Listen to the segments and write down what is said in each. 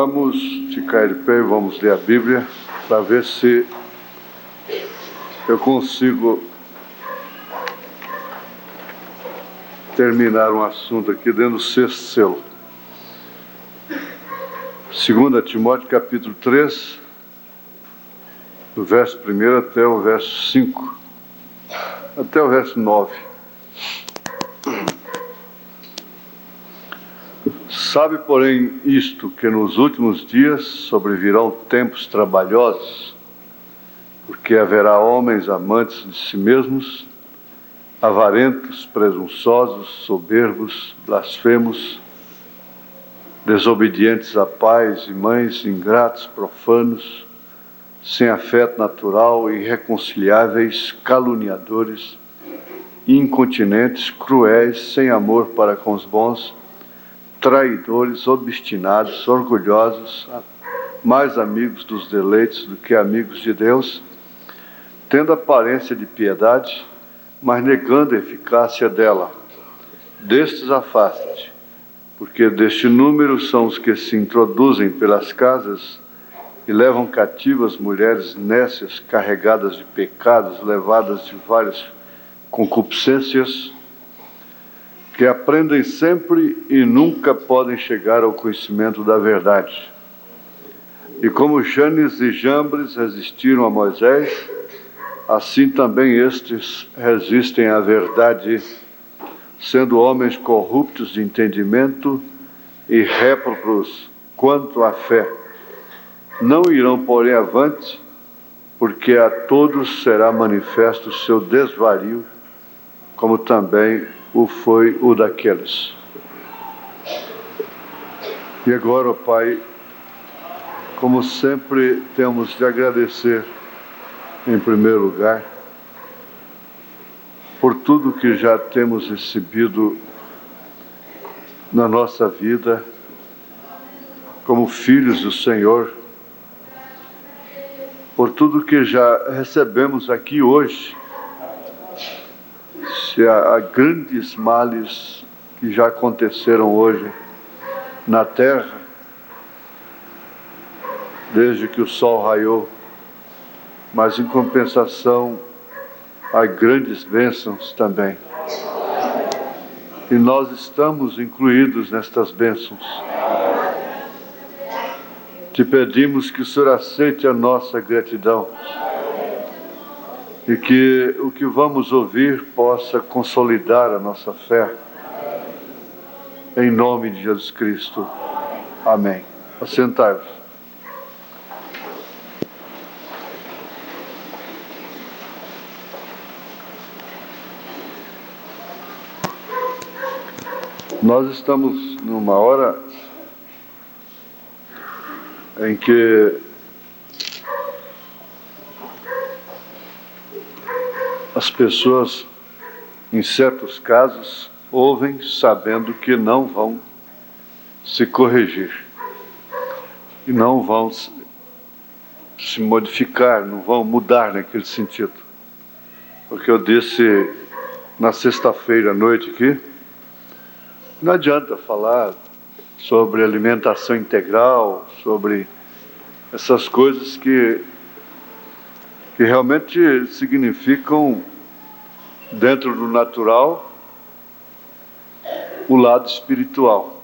Vamos ficar de pé e vamos ler a Bíblia para ver se eu consigo terminar um assunto aqui dentro do sexto selo. 2 Timóteo capítulo 3, do verso 1 até o verso 5, até o verso 9. Sabe, porém, isto, que nos últimos dias sobrevirão tempos trabalhosos, porque haverá homens amantes de si mesmos, avarentos, presunçosos, soberbos, blasfemos, desobedientes a pais e mães, ingratos, profanos, sem afeto natural, irreconciliáveis, caluniadores, incontinentes, cruéis, sem amor para com os bons, traidores, obstinados, orgulhosos, mais amigos dos deleites do que amigos de Deus, tendo aparência de piedade, mas negando a eficácia dela. Destes afasta-te, porque deste número são os que se introduzem pelas casas e levam cativas mulheres nécias, carregadas de pecados, levadas de várias concupiscências, que aprendem sempre e nunca podem chegar ao conhecimento da verdade. E como Janes e Jambres resistiram a Moisés, assim também estes resistem à verdade, sendo homens corruptos de entendimento e réprobos quanto à fé. Não irão, porém, avante, porque a todos será manifesto o seu desvario, como também o foi o daqueles. E agora, ó Pai, como sempre, temos de agradecer, em primeiro lugar, por tudo que já temos recebido na nossa vida, como filhos do Senhor, por tudo que já recebemos aqui hoje. Se há grandes males que já aconteceram hoje na terra, desde que o sol raiou, mas em compensação há grandes bênçãos também. E nós estamos incluídos nestas bênçãos. Te pedimos que o Senhor aceite a nossa gratidão e que o que vamos ouvir possa consolidar a nossa fé. Em nome de Jesus Cristo. Amém. Assentai-vos. Nós estamos numa hora em que as pessoas, em certos casos, ouvem sabendo que não vão se corrigir e não vão se modificar, não vão mudar naquele sentido. Porque eu disse na sexta-feira à noite aqui, não adianta falar sobre alimentação integral, sobre essas coisas que realmente significam, dentro do natural, o lado espiritual.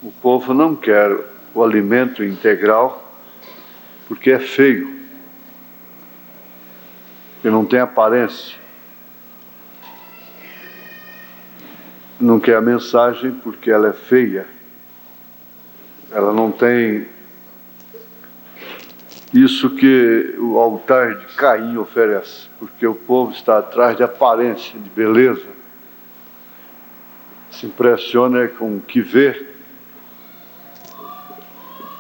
O povo não quer o alimento integral porque é feio e não tem aparência. Não quer a mensagem porque ela é feia. Ela não tem isso que o altar de Caim oferece, porque o povo está atrás de aparência, de beleza. Se impressiona com o que vê,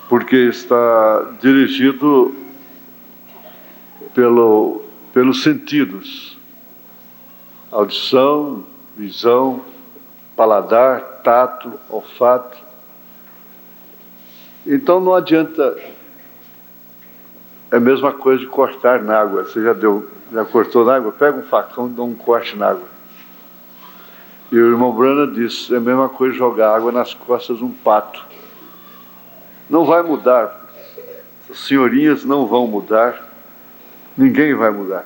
porque está dirigido pelos sentidos: audição, visão, paladar, tato, olfato. Então não adianta. É a mesma coisa de cortar na água. Você já cortou na água? Pega um facão e dá um corte na água. E o irmão Brana disse, é a mesma coisa jogar água nas costas de um pato. Não vai mudar. As senhorinhas não vão mudar. Ninguém vai mudar.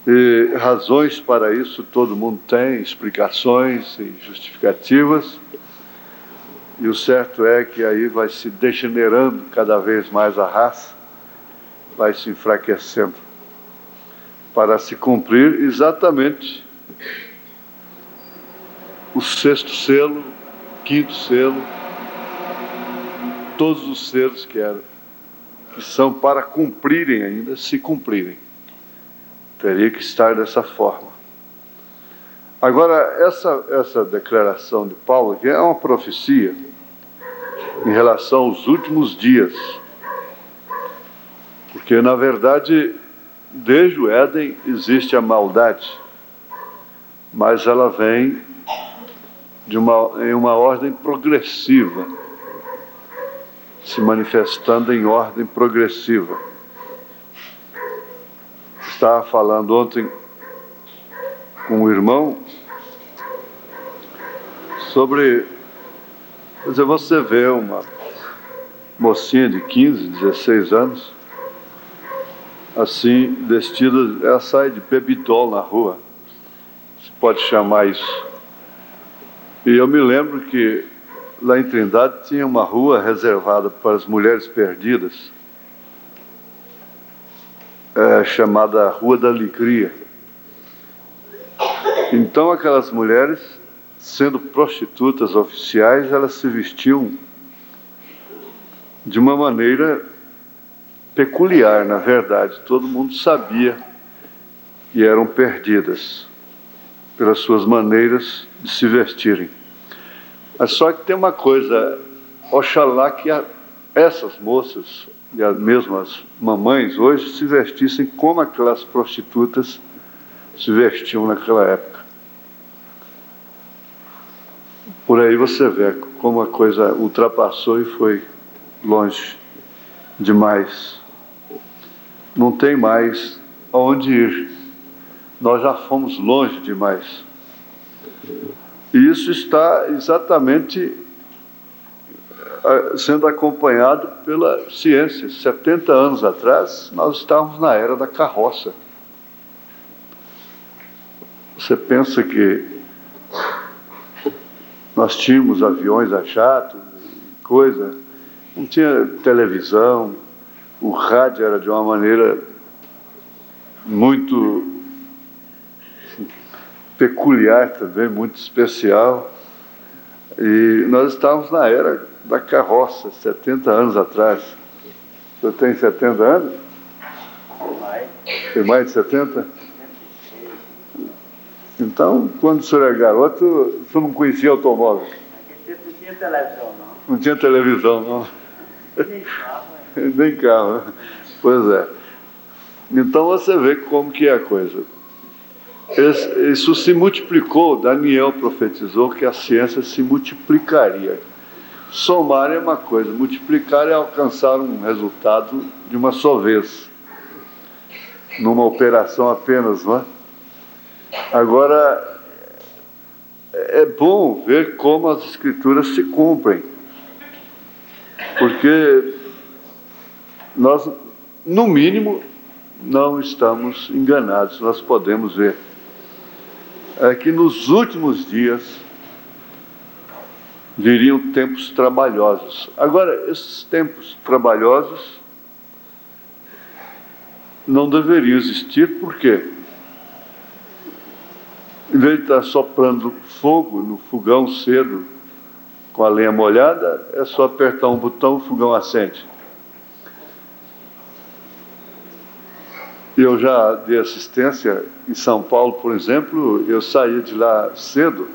E razões para isso todo mundo tem, explicações e justificativas. E o certo é que aí vai se degenerando cada vez mais a raça, vai se enfraquecendo, para se cumprir exatamente o sexto selo, quinto selo, todos os selos que são para cumprirem ainda, se cumprirem. Teria que estar dessa forma. Agora, essa declaração de Paulo aqui é uma profecia em relação aos últimos dias. Porque, na verdade, desde o Éden existe a maldade, mas ela vem em uma ordem progressiva, se manifestando em ordem progressiva. Estava falando ontem com um irmão sobre, quer dizer, você vê uma mocinha de 15, 16 anos, assim, vestida, ela sai de baby doll na rua, se pode chamar isso. E eu me lembro que lá em Trindade tinha uma rua reservada para as mulheres perdidas, chamada Rua da Alegria. Então aquelas mulheres, sendo prostitutas oficiais, elas se vestiam de uma maneira peculiar, na verdade. Todo mundo sabia que eram perdidas pelas suas maneiras de se vestirem. Mas só que tem uma coisa, oxalá que essas moças, e mesmo as mamães hoje, se vestissem como aquelas prostitutas se vestiam naquela época. Por aí você vê como a coisa ultrapassou e foi longe demais. Não tem mais aonde ir. Nós já fomos longe demais. E isso está exatamente sendo acompanhado pela ciência. 70 anos atrás, nós estávamos na era da carroça. Você pensa que nós tínhamos aviões a jato, coisa, não tinha televisão, o rádio era de uma maneira muito peculiar também, muito especial. E nós estávamos na era da carroça, 70 anos atrás. O senhor tem 70 anos? Tem mais de 70? Então, quando o senhor é garoto, o senhor não conhecia automóvel? Naquele tempo não tinha televisão, não. Não tinha televisão, não. Nem carro, Nem carro. Pois é. Então você vê como que é a coisa. Isso se multiplicou. Daniel profetizou que a ciência se multiplicaria. Somar é uma coisa, multiplicar é alcançar um resultado de uma só vez, numa operação apenas, não é? Agora, é bom ver como as escrituras se cumprem, porque nós, no mínimo, não estamos enganados. Nós podemos ver que nos últimos dias viriam tempos trabalhosos. Agora, esses tempos trabalhosos não deveriam existir, por quê? Em vez de estar soprando fogo no fogão cedo, com a lenha molhada, é só apertar um botão, o fogão acende. Eu já dei assistência em São Paulo, por exemplo. Eu saía de lá cedo,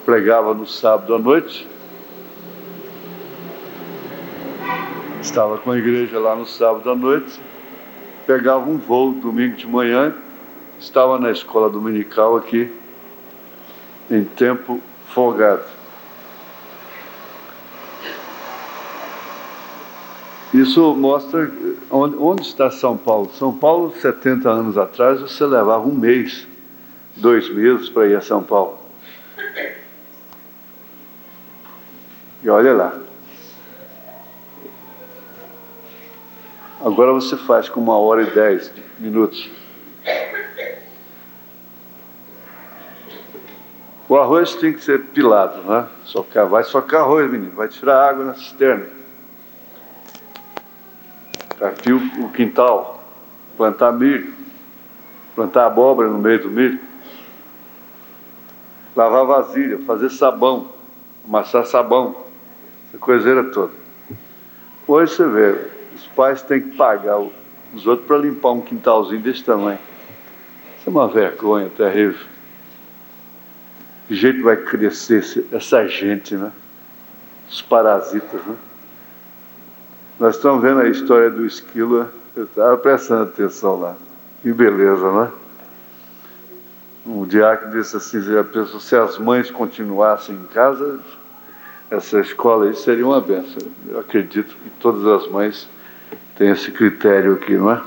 pregava no sábado à noite, estava com a igreja lá no sábado à noite, pegava um voo domingo de manhã, estava na escola dominical aqui, em tempo folgado. Isso mostra onde está São Paulo. São Paulo, 70 anos atrás, você levava 1 mês, 2 meses para ir a São Paulo. E olha lá. Agora você faz com 1h10 O arroz tem que ser pilado, né? Vai socar arroz, menino. Vai tirar água na cisterna. Aqui o quintal. Plantar milho. Plantar abóbora no meio do milho. Lavar vasilha, fazer sabão. Amassar sabão. Essa coiseira toda. Hoje você vê, os pais têm que pagar os outros para limpar um quintalzinho desse tamanho. Isso é uma vergonha terrível. Que jeito vai crescer essa gente, né? Os parasitas, né? Nós estamos vendo a história do esquilo, eu estava prestando atenção lá. Que beleza, né? Um diácono disse assim, se as mães continuassem em casa, essa escola aí seria uma benção. Eu acredito que todas as mães têm esse critério aqui, não é?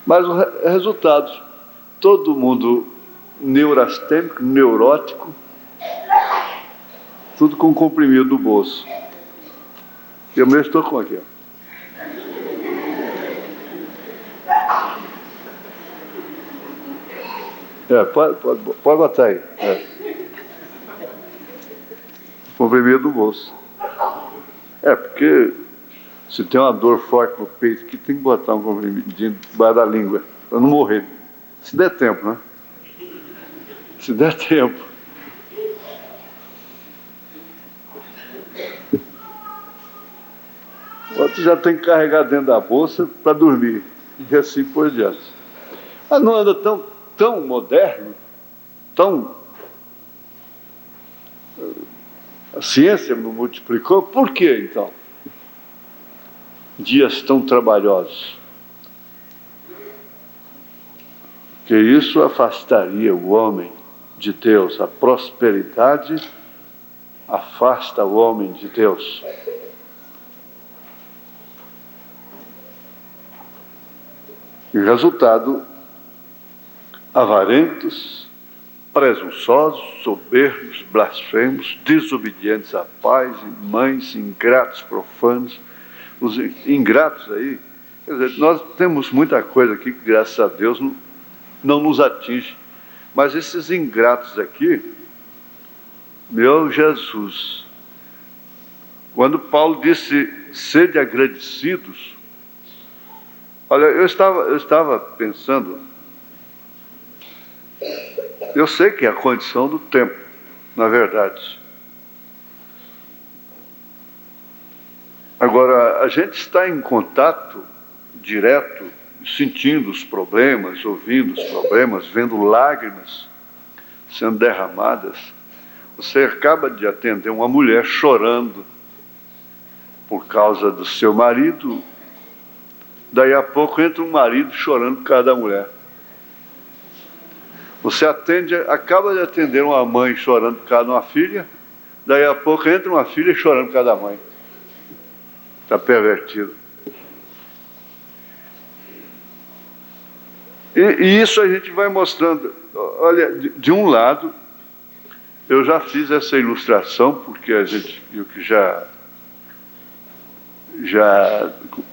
Mas o resultado, todo mundo neurastênico, neurótico, tudo com comprimido do bolso. Eu mesmo estou com aqui, ó. Pode botar aí. Comprimido do bolso. Porque se tem uma dor forte no peito aqui, tem que botar um comprimidinho debaixo da língua, para não morrer. Se der tempo, né? Se der tempo. Outro já tem que carregar dentro da bolsa para dormir. E assim por diante. Mas não anda tão moderno, a ciência não multiplicou. Por quê, então? Dias tão trabalhosos. Que isso afastaria o homem de Deus. A prosperidade afasta o homem de Deus. E o resultado, avarentos, presunçosos, soberbos, blasfemos, desobedientes a pais e mães, ingratos, profanos. Os ingratos aí, quer dizer, nós temos muita coisa aqui que, graças a Deus, não nos atinge. Mas esses ingratos aqui, meu Jesus, quando Paulo disse, sede agradecidos, olha, eu estava pensando, eu sei que é a condição do tempo, na verdade. Agora, a gente está em contato direto, sentindo os problemas, ouvindo os problemas, vendo lágrimas sendo derramadas. Você acaba de atender uma mulher chorando por causa do seu marido, daí a pouco entra um marido chorando por causa da mulher. Você acaba de atender uma mãe chorando por causa de uma filha, daí a pouco entra uma filha chorando por causa da mãe. Está pervertido. E isso a gente vai mostrando. Olha, de um lado, eu já fiz essa ilustração, porque a gente viu que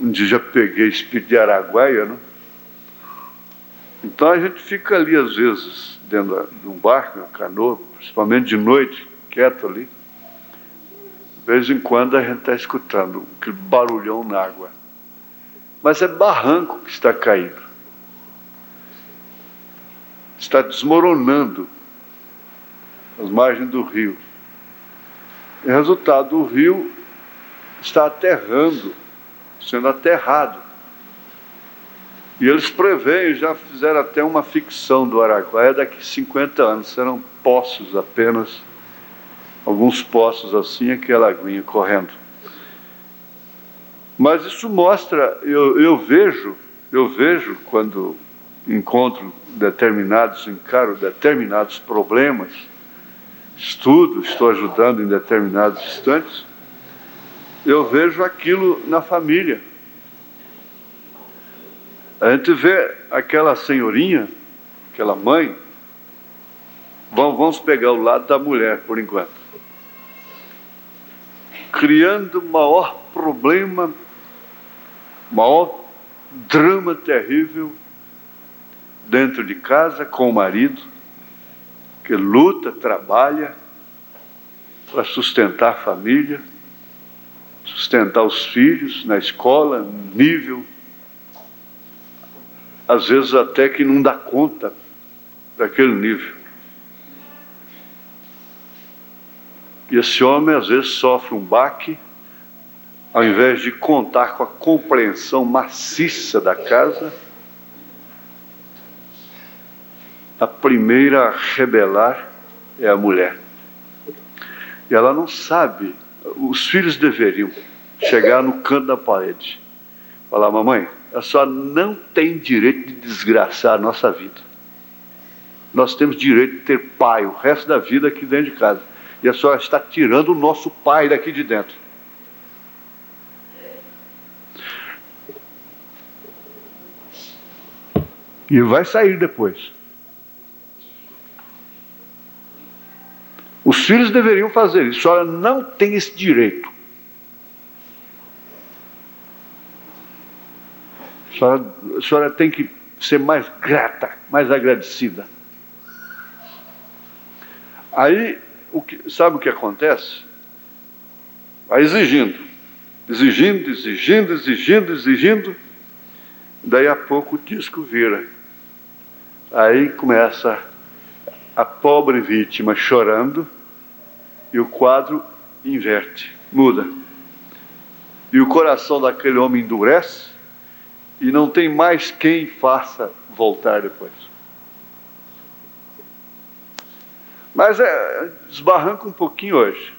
um dia já peguei espírito de araguaia, né? Então a gente fica ali, às vezes, dentro de um barco, uma canoa, principalmente de noite, quieto ali. De vez em quando a gente está escutando aquele barulhão na água. Mas é barranco que está caindo. Está desmoronando as margens do rio. E resultado, o rio está aterrando, sendo aterrado. E eles preveem, já fizeram até uma ficção do Araguaia, daqui a 50 anos serão poços apenas, alguns poços assim, aquela aguinha correndo. Mas isso mostra, eu vejo quando encaro determinados problemas, estou ajudando em determinados instantes, eu vejo aquilo na família. A gente vê aquela senhorinha, aquela mãe, vamos pegar o lado da mulher por enquanto. criando maior problema, maior drama terrível dentro de casa com o marido, que luta, trabalha para sustentar a família, sustentar os filhos na escola, nível, às vezes até que não dá conta daquele nível. E esse homem às vezes sofre um baque, ao invés de contar com a compreensão maciça da casa, a primeira a rebelar é a mulher. E ela não sabe, os filhos deveriam chegar no canto da parede, falar: mamãe, a senhora não tem direito de desgraçar a nossa vida. Nós temos direito de ter pai o resto da vida aqui dentro de casa. E a senhora está tirando o nosso pai daqui de dentro. E vai sair depois. Os filhos deveriam fazer isso. A senhora não tem esse direito. A senhora tem que ser mais grata, mais agradecida. Aí, sabe o que acontece? Vai exigindo. Daí a pouco o disco vira. Aí começa a pobre vítima chorando e o quadro inverte, muda. E o coração daquele homem endurece e não tem mais quem faça voltar depois. Mas desbarranca um pouquinho hoje,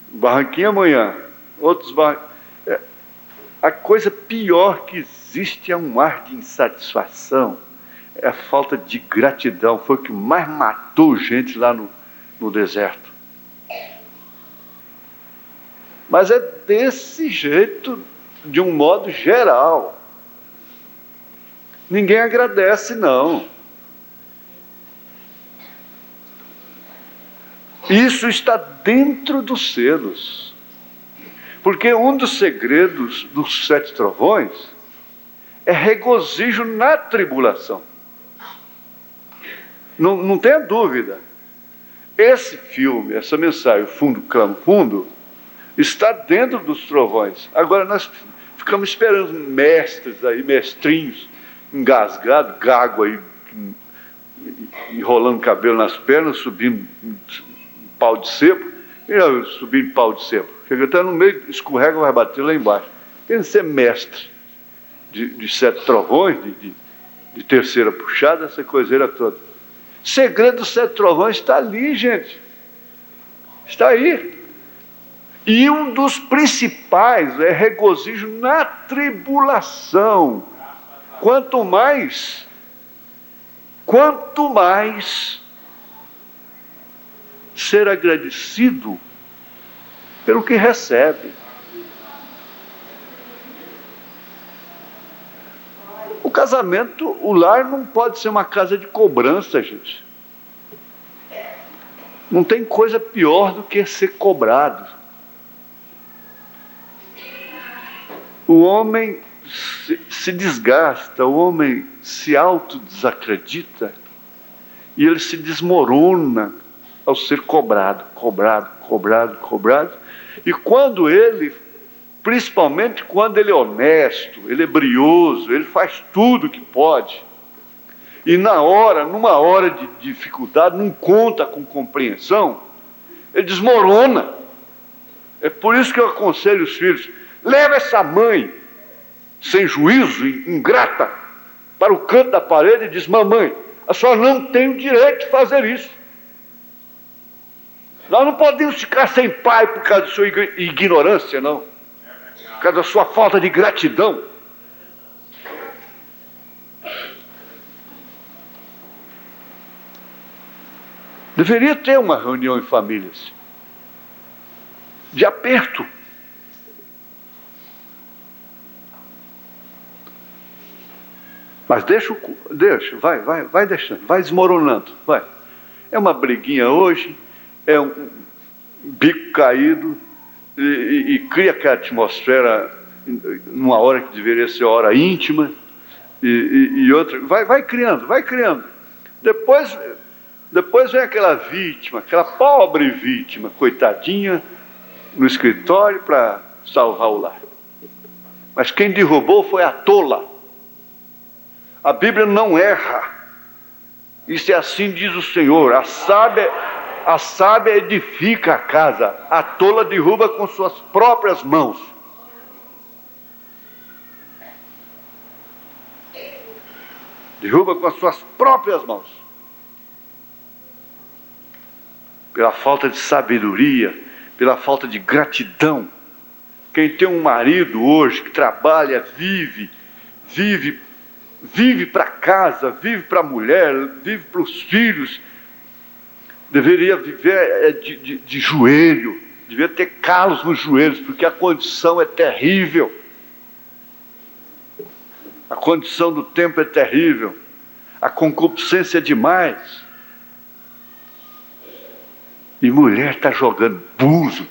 barranquinho amanhã, outros barrancos. A coisa pior que existe é um ar de insatisfação, é a falta de gratidão. Foi o que mais matou gente lá no deserto. Mas é desse jeito, de um modo geral. Ninguém agradece, não. Isso está dentro dos selos. Porque um dos segredos dos 7 trovões é regozijo na tribulação. Não tenha dúvida. Esse filme, essa mensagem, Fundo Clama Fundo, está dentro dos trovões. Agora nós ficamos esperando mestres aí, mestrinhos, engasgados, gago aí, enrolando cabelo nas pernas, subindo pau de sebo. Subindo pau de sebo. Chega até no meio, escorrega, vai bater lá embaixo. Querendo ser mestre de 7 trovões, de terceira puxada, essa coiseira toda. O segredo dos 7 trovões está ali, gente. Está aí. E um dos principais é regozijo na tribulação. Quanto mais ser agradecido pelo que recebe. O casamento, o lar não pode ser uma casa de cobrança, gente. Não tem coisa pior do que ser cobrado. O homem se desgasta, o homem se autodesacredita e ele se desmorona ao ser cobrado. E quando ele, principalmente quando ele é honesto, ele é brioso, ele faz tudo que pode, e numa hora de dificuldade, não conta com compreensão, ele desmorona. É por isso que eu aconselho os filhos: leva essa mãe sem juízo, ingrata, para o canto da parede e diz: mamãe, a senhora não tem o direito de fazer isso. Nós não podemos ficar sem pai por causa da sua ignorância, não. Por causa da sua falta de gratidão. Deveria ter uma reunião em famílias de aperto. Mas deixa, vai deixando, vai desmoronando, vai. É uma briguinha hoje, é um bico caído, e cria aquela atmosfera numa hora que deveria ser hora íntima, e outra, vai criando, vai criando. Depois vem aquela vítima, aquela pobre vítima, coitadinha, no escritório para salvar o lar. Mas quem derrubou foi a tola. A Bíblia não erra. Isso é assim diz o Senhor. A sábia edifica a casa, a tola derruba com suas próprias mãos. Derruba com as suas próprias mãos. Pela falta de sabedoria, pela falta de gratidão. Quem tem um marido hoje que trabalha, vive para casa, vive para a mulher, vive para os filhos, deveria viver de joelho, deveria ter calos nos joelhos, porque a condição é terrível. A condição do tempo é terrível. A concupiscência é demais. E mulher está jogando buzo,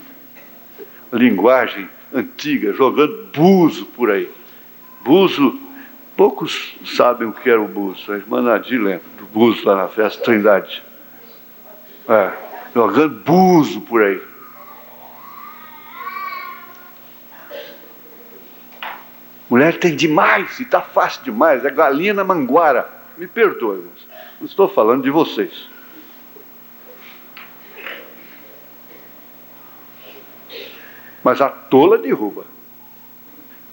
linguagem antiga, jogando buzo por aí. Buzo, poucos sabem o que era o buzo. A irmã Nadir lembra do buzo lá na festa Trindade. Jogando buzo por aí. Mulher tem demais, e está fácil demais, é galinha na manguara. Me perdoe, irmãos, não estou falando de vocês. Mas a tola derruba.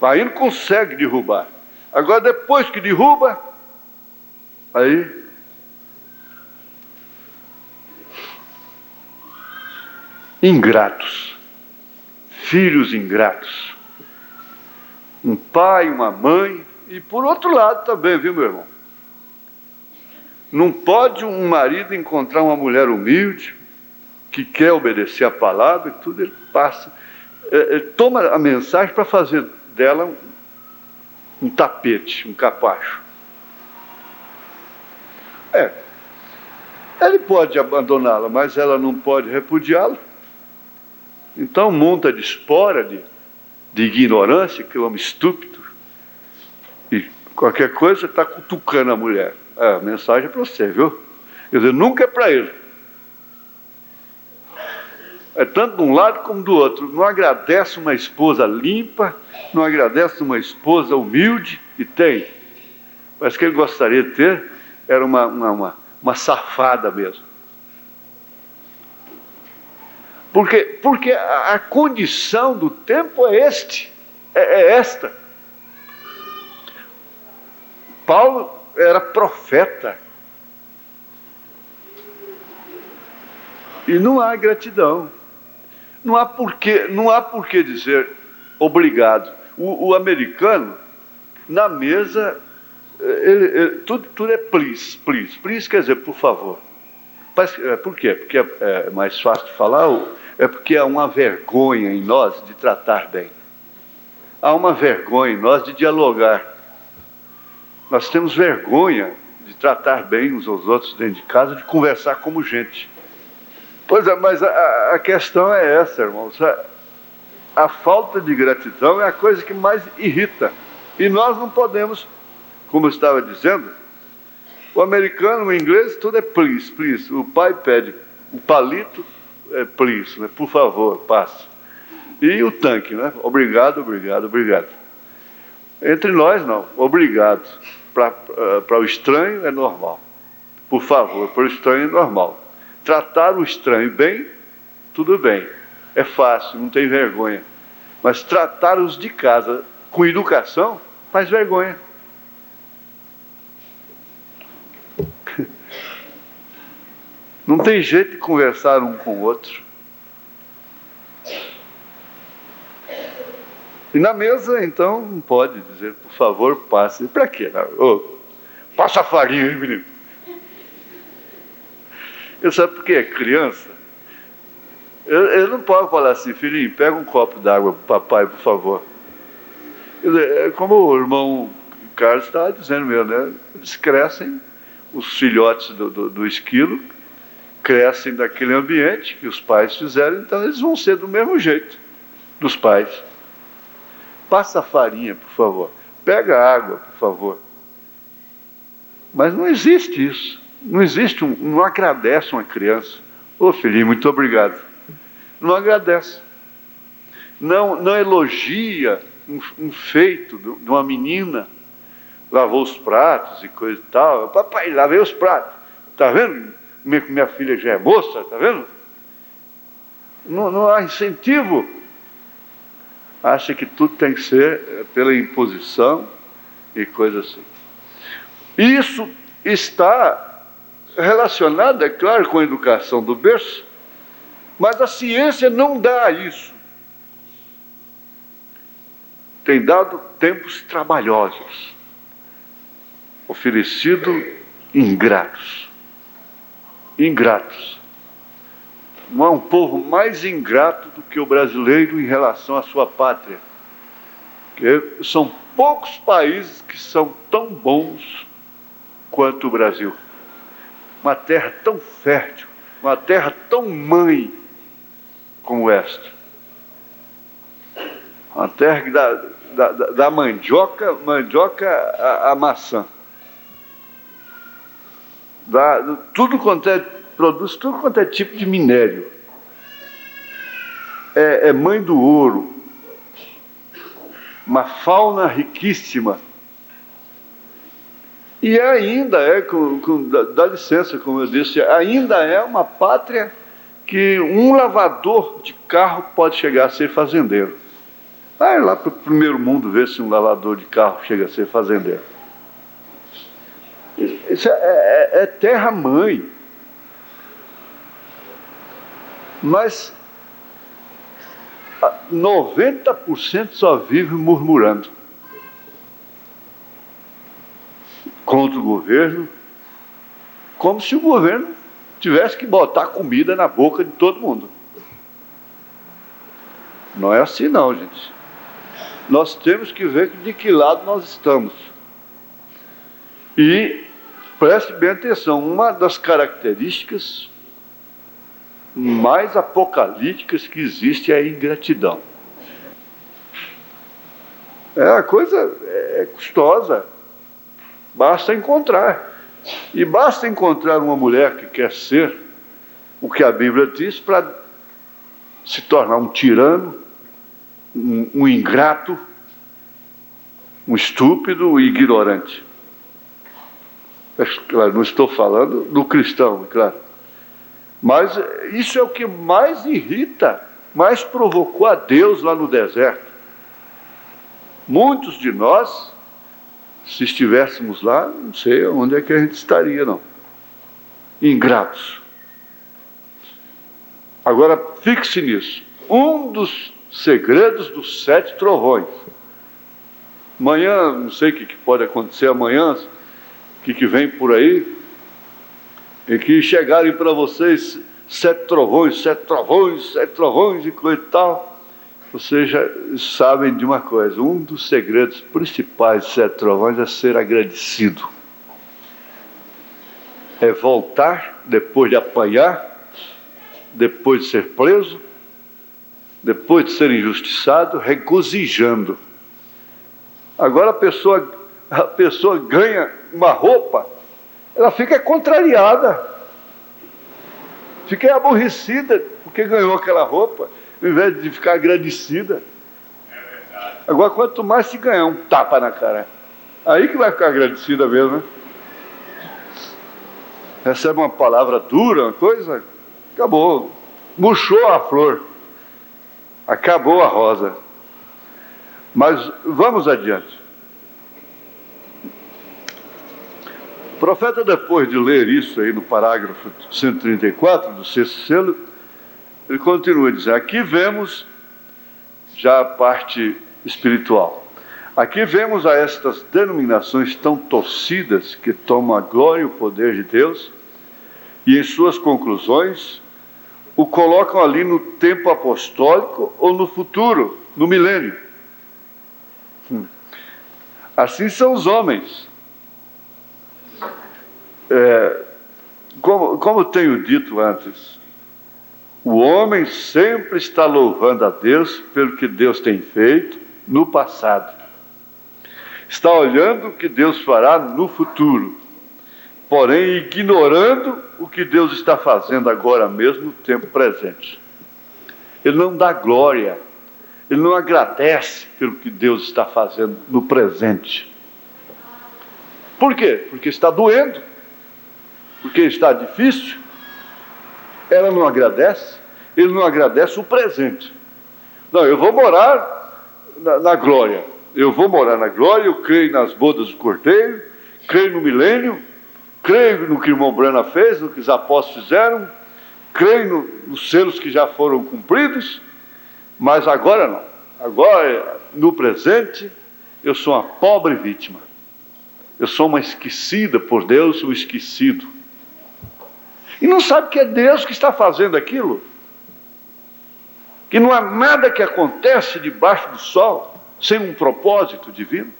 Aí não consegue derrubar. Agora depois que derruba, aí ingratos, filhos ingratos, um pai, uma mãe, e por outro lado também, viu, meu irmão? Não pode um marido encontrar uma mulher humilde, que quer obedecer a palavra e tudo, ele passa, ele toma a mensagem para fazer dela um tapete, um capacho. Ele pode abandoná-la, mas ela não pode repudiá-la. Então monta de espora, de ignorância, que é um homem estúpido, e qualquer coisa está cutucando a mulher. A mensagem é para você, viu? Quer dizer, nunca é para ele. É tanto de um lado como do outro. Não agradece uma esposa limpa, não agradece uma esposa humilde, e tem. Mas que ele gostaria de ter era uma safada mesmo. Porque a condição do tempo é esta. Paulo era profeta. E não há gratidão. Não há por que dizer obrigado. O americano, na mesa, tudo é please. Please quer dizer por favor. Por quê? Porque é mais fácil de falar? É porque há uma vergonha em nós de tratar bem. Há uma vergonha em nós de dialogar. Nós temos vergonha de tratar bem uns aos outros dentro de casa, de conversar como gente. Pois é, mas a questão é essa, irmãos. A falta de gratidão é a coisa que mais irrita. E nós não podemos, como eu estava dizendo, o americano, o inglês, tudo é please. O pai pede o palito, é please, né? Por favor, passe. E o tanque, né? Obrigado. Entre nós, não. Obrigado. Para o estranho é normal. Por favor, para o estranho é normal. Tratar o estranho bem, tudo bem. É fácil, não tem vergonha. Mas tratar os de casa com educação, faz vergonha. Não tem jeito de conversar um com o outro. E na mesa, então, não pode dizer, por favor, passe. Para quê? Passa a farinha, hein, menino? Eu sabe por que é criança? Eu não posso falar assim, filhinho, pega um copo d'água para o papai, por favor. Quer dizer, como o irmão Carlos estava dizendo mesmo, né? Eles crescem, os filhotes do esquilo, crescem daquele ambiente que os pais fizeram, então eles vão ser do mesmo jeito. dos pais. Passa a farinha, por favor. Pega a água, por favor. Mas não existe isso. Não existe não agradece uma criança. Ô filhinho, muito obrigado. Não agradece. Não elogia um feito de uma menina. Lavou os pratos e coisa e tal. Papai, lavei os pratos. Está vendo? Minha filha já é moça, está vendo? Não há incentivo. Acha que tudo tem que ser pela imposição e coisa assim. Isso está relacionado, é claro, com a educação do berço, mas a ciência não dá isso. Tem dado tempos trabalhosos, oferecido ingratos. Ingratos. Não há um povo mais ingrato do que o brasileiro em relação à sua pátria. Porque são poucos países que são tão bons quanto o Brasil. Uma terra tão fértil, uma terra tão mãe como esta. Uma terra que dá mandioca a maçã. Produz tudo quanto é tipo de minério. É mãe do ouro. Uma fauna riquíssima. E ainda dá licença, como eu disse, ainda é uma pátria que um lavador de carro pode chegar a ser fazendeiro. Vai lá para o primeiro mundo ver se um lavador de carro chega a ser fazendeiro. Isso é terra-mãe. Mas 90% só vive murmurando contra o governo, como se o governo tivesse que botar comida na boca de todo mundo. Não é assim não, gente. Nós temos que ver de que lado nós estamos. E preste bem atenção, uma das características mais apocalípticas que existe é a ingratidão. A coisa é custosa. Basta encontrar. E basta encontrar uma mulher que quer ser o que a Bíblia diz para se tornar um tirano, um ingrato, um estúpido e ignorante. Claro, não estou falando do cristão, é claro. Mas isso é o que mais irrita, mais provocou a Deus lá no deserto. Muitos de nós, se estivéssemos lá, não sei onde é que a gente estaria, não. Ingratos. Agora, fixe nisso. Um dos segredos dos 7 trovões. Amanhã, não sei o que pode acontecer amanhã, o que vem por aí, e que chegarem para vocês 7 trovões, 7 trovões, 7 trovões e coisa e tal. Vocês já sabem de uma coisa, um dos segredos principais de 7 trovões é ser agradecido. É voltar depois de apanhar, depois de ser preso, depois de ser injustiçado, regozijando. Agora a pessoa ganha uma roupa, ela fica contrariada, fica aborrecida porque ganhou aquela roupa, ao invés de ficar agradecida. Agora, quanto mais se ganhar um tapa na cara, aí que vai ficar agradecida mesmo, né? Recebe uma palavra dura, uma coisa, acabou, murchou a flor, acabou a rosa. Mas vamos adiante. O profeta, depois de ler isso aí no parágrafo 134 do 6º selo, ele continua a dizer, aqui vemos já a parte espiritual. Aqui vemos a estas denominações tão torcidas que tomam a glória e o poder de Deus e em suas conclusões o colocam ali no tempo apostólico ou no futuro, no milênio. Assim são os homens. Como tenho dito antes, O homem sempre está louvando a Deus pelo que Deus tem feito no passado. Está olhando o que Deus fará no futuro, porém ignorando o que Deus está fazendo agora mesmo no tempo presente. Ele não dá glória, ele não agradece pelo que Deus está fazendo no presente. Por quê? Porque está doendo, porque está difícil. Ela não agradece, ele não agradece o presente. Não, eu vou morar na glória. Eu vou morar na glória, eu creio nas bodas do Cordeiro, creio no milênio, creio no que o irmão Brana fez, no que os apóstolos fizeram, creio nos selos que já foram cumpridos, mas agora não. Agora, no presente, eu sou uma pobre vítima. Eu sou uma esquecida por Deus, um esquecido. E não sabe que é Deus que está fazendo aquilo. Que não há nada que acontece debaixo do sol sem um propósito divino.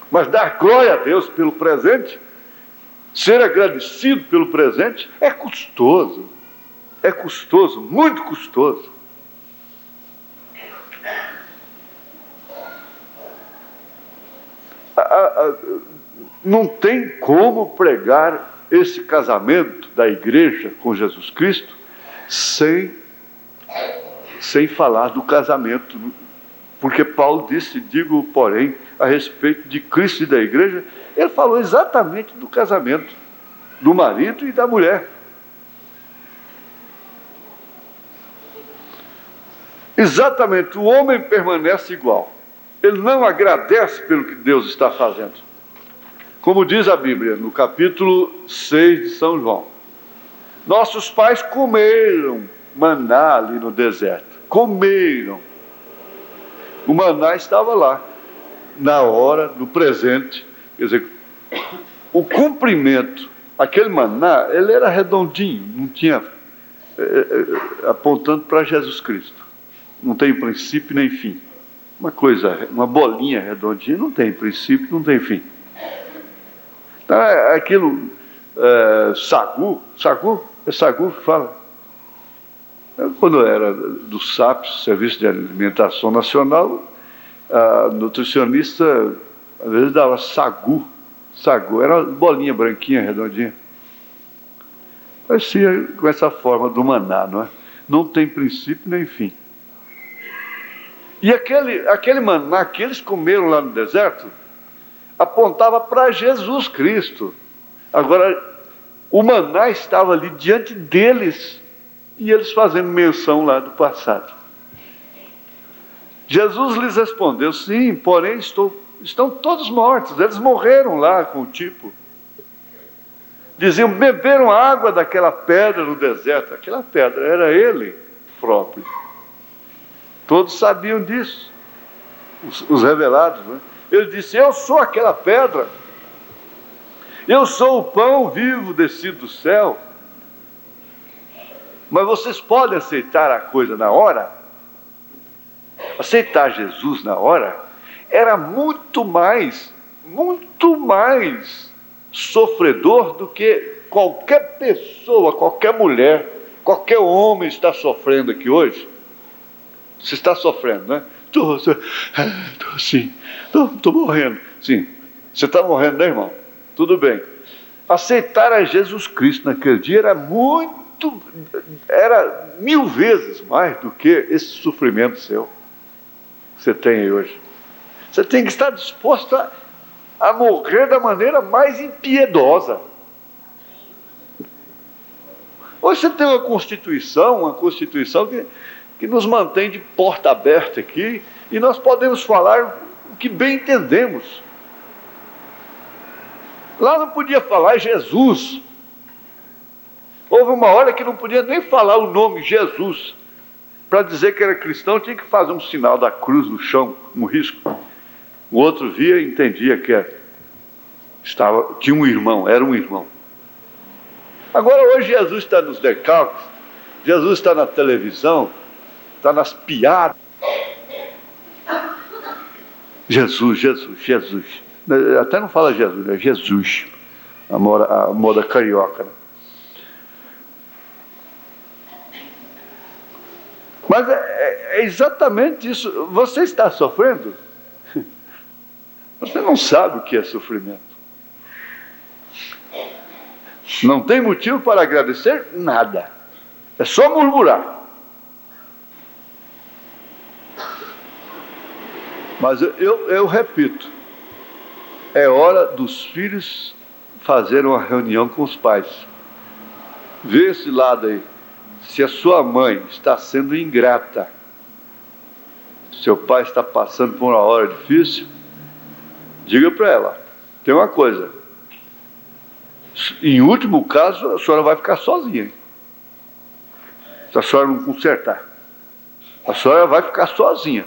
Mas dar glória a Deus pelo presente, ser agradecido pelo presente, é custoso. É custoso, muito custoso. Não tem como pregar esse casamento da igreja com Jesus Cristo sem falar do casamento, porque Paulo disse, digo, porém, a respeito de Cristo e da igreja, ele falou exatamente do casamento, do marido e da mulher. Exatamente, o homem permanece igual, ele não agradece pelo que Deus está fazendo. Como diz a Bíblia, no capítulo 6 de São João, nossos pais comeram maná ali no deserto. Comeram. O maná estava lá, na hora, no presente. Quer dizer, o cumprimento, aquele maná, ele era redondinho, não tinha, apontando para Jesus Cristo. Não tem princípio nem fim. Uma bolinha redondinha, não tem princípio, não tem fim. Então, aquilo, sagu que fala. Quando eu era do SAPS, Serviço de Alimentação Nacional, a nutricionista, às vezes, dava sagu, era uma bolinha branquinha, redondinha. Parecia com essa forma do maná, não é? Não tem princípio nem fim. E aquele maná que eles comeram lá no deserto, apontava para Jesus Cristo. Agora, o maná estava ali diante deles, e eles fazendo menção lá do passado. Jesus lhes respondeu, sim, porém estão todos mortos, eles morreram lá com o tipo. Diziam, beberam água daquela pedra no deserto. Aquela pedra era ele próprio. Todos sabiam disso, os revelados, né? Ele disse, eu sou aquela pedra, eu sou o pão vivo descido do céu. Mas vocês podem aceitar a coisa na hora? Aceitar Jesus na hora era muito mais sofredor do que qualquer pessoa, qualquer mulher, qualquer homem está sofrendo aqui hoje. Você está sofrendo, né? Estou sim, estou morrendo. Sim, você está morrendo, né, irmão? Tudo bem. Aceitar a Jesus Cristo naquele dia era 1000 vezes mais do que esse sofrimento seu que você tem aí hoje. Você tem que estar disposto a morrer da maneira mais impiedosa. Hoje você tem uma Constituição que nos mantém de porta aberta aqui, e nós podemos falar o que bem entendemos. Lá não podia falar Jesus. Houve uma hora que não podia nem falar o nome Jesus. Para dizer que era cristão, tinha que fazer um sinal da cruz no chão, um risco. O outro via e entendia que tinha um irmão, era um irmão. Agora hoje Jesus está nos decalques, Jesus está na televisão, está nas piadas. Jesus. Até não fala Jesus, é Jesus. A moda carioca, né? Mas é exatamente isso. Você está sofrendo? Você não sabe o que é sofrimento. Não tem motivo para agradecer nada. É só murmurar. Mas eu repito, é hora dos filhos fazerem uma reunião com os pais. Vê esse lado aí. Se a sua mãe está sendo ingrata, seu pai está passando por uma hora difícil, diga para ela, tem uma coisa, em último caso, a senhora vai ficar sozinha. Se a senhora não consertar, a senhora vai ficar sozinha.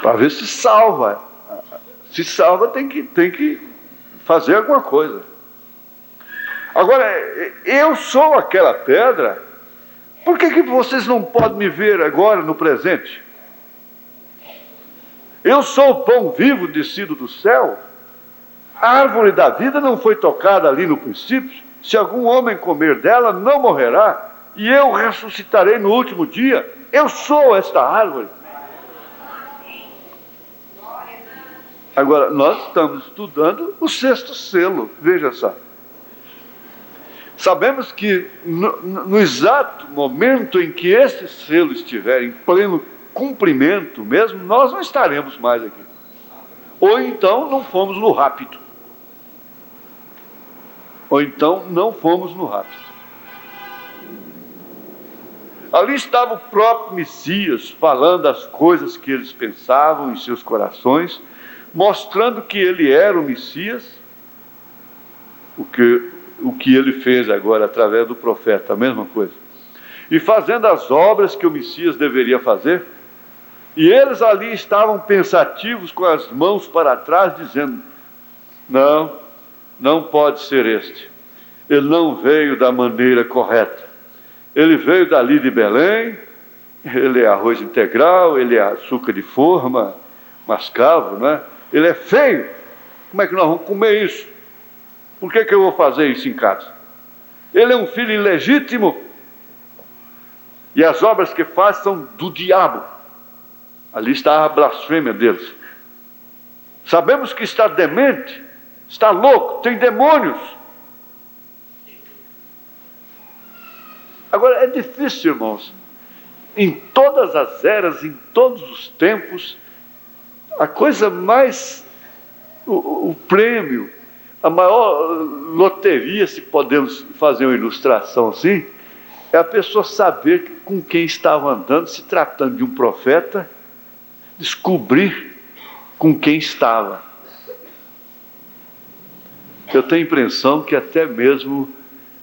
Para ver se salva. Se salva, tem que fazer alguma coisa. Agora, eu sou aquela pedra, por que vocês não podem me ver agora no presente? Eu sou o pão vivo descido do céu. A árvore da vida não foi tocada ali no princípio. Se algum homem comer dela, não morrerá, e eu ressuscitarei no último dia. Eu sou esta árvore. Agora, nós estamos estudando o sexto selo, veja só. Sabemos que no exato momento em que este selo estiver em pleno cumprimento mesmo, nós não estaremos mais aqui. Ou então não fomos no rapto. Ou então não fomos no rapto. Ali estava o próprio Messias, falando as coisas que eles pensavam em seus corações, mostrando que ele era o Messias, o que ele fez agora através do profeta, a mesma coisa. E fazendo as obras que o Messias deveria fazer, e eles ali estavam pensativos com as mãos para trás, dizendo, não pode ser este. Ele não veio da maneira correta. Ele veio dali de Belém, ele é arroz integral, ele é açúcar de forma, mascavo, não é? Ele é feio. Como é que nós vamos comer isso? Por que eu vou fazer isso em casa? Ele é um filho ilegítimo. E as obras que faz são do diabo. Ali está a blasfêmia deles. Sabemos que está demente, está louco, tem demônios. Agora, é difícil, irmãos. Em todas as eras, em todos os tempos, a coisa mais, o prêmio, a maior loteria, se podemos fazer uma ilustração assim, é a pessoa saber com quem estava andando, se tratando de um profeta, descobrir com quem estava. Eu tenho a impressão que até mesmo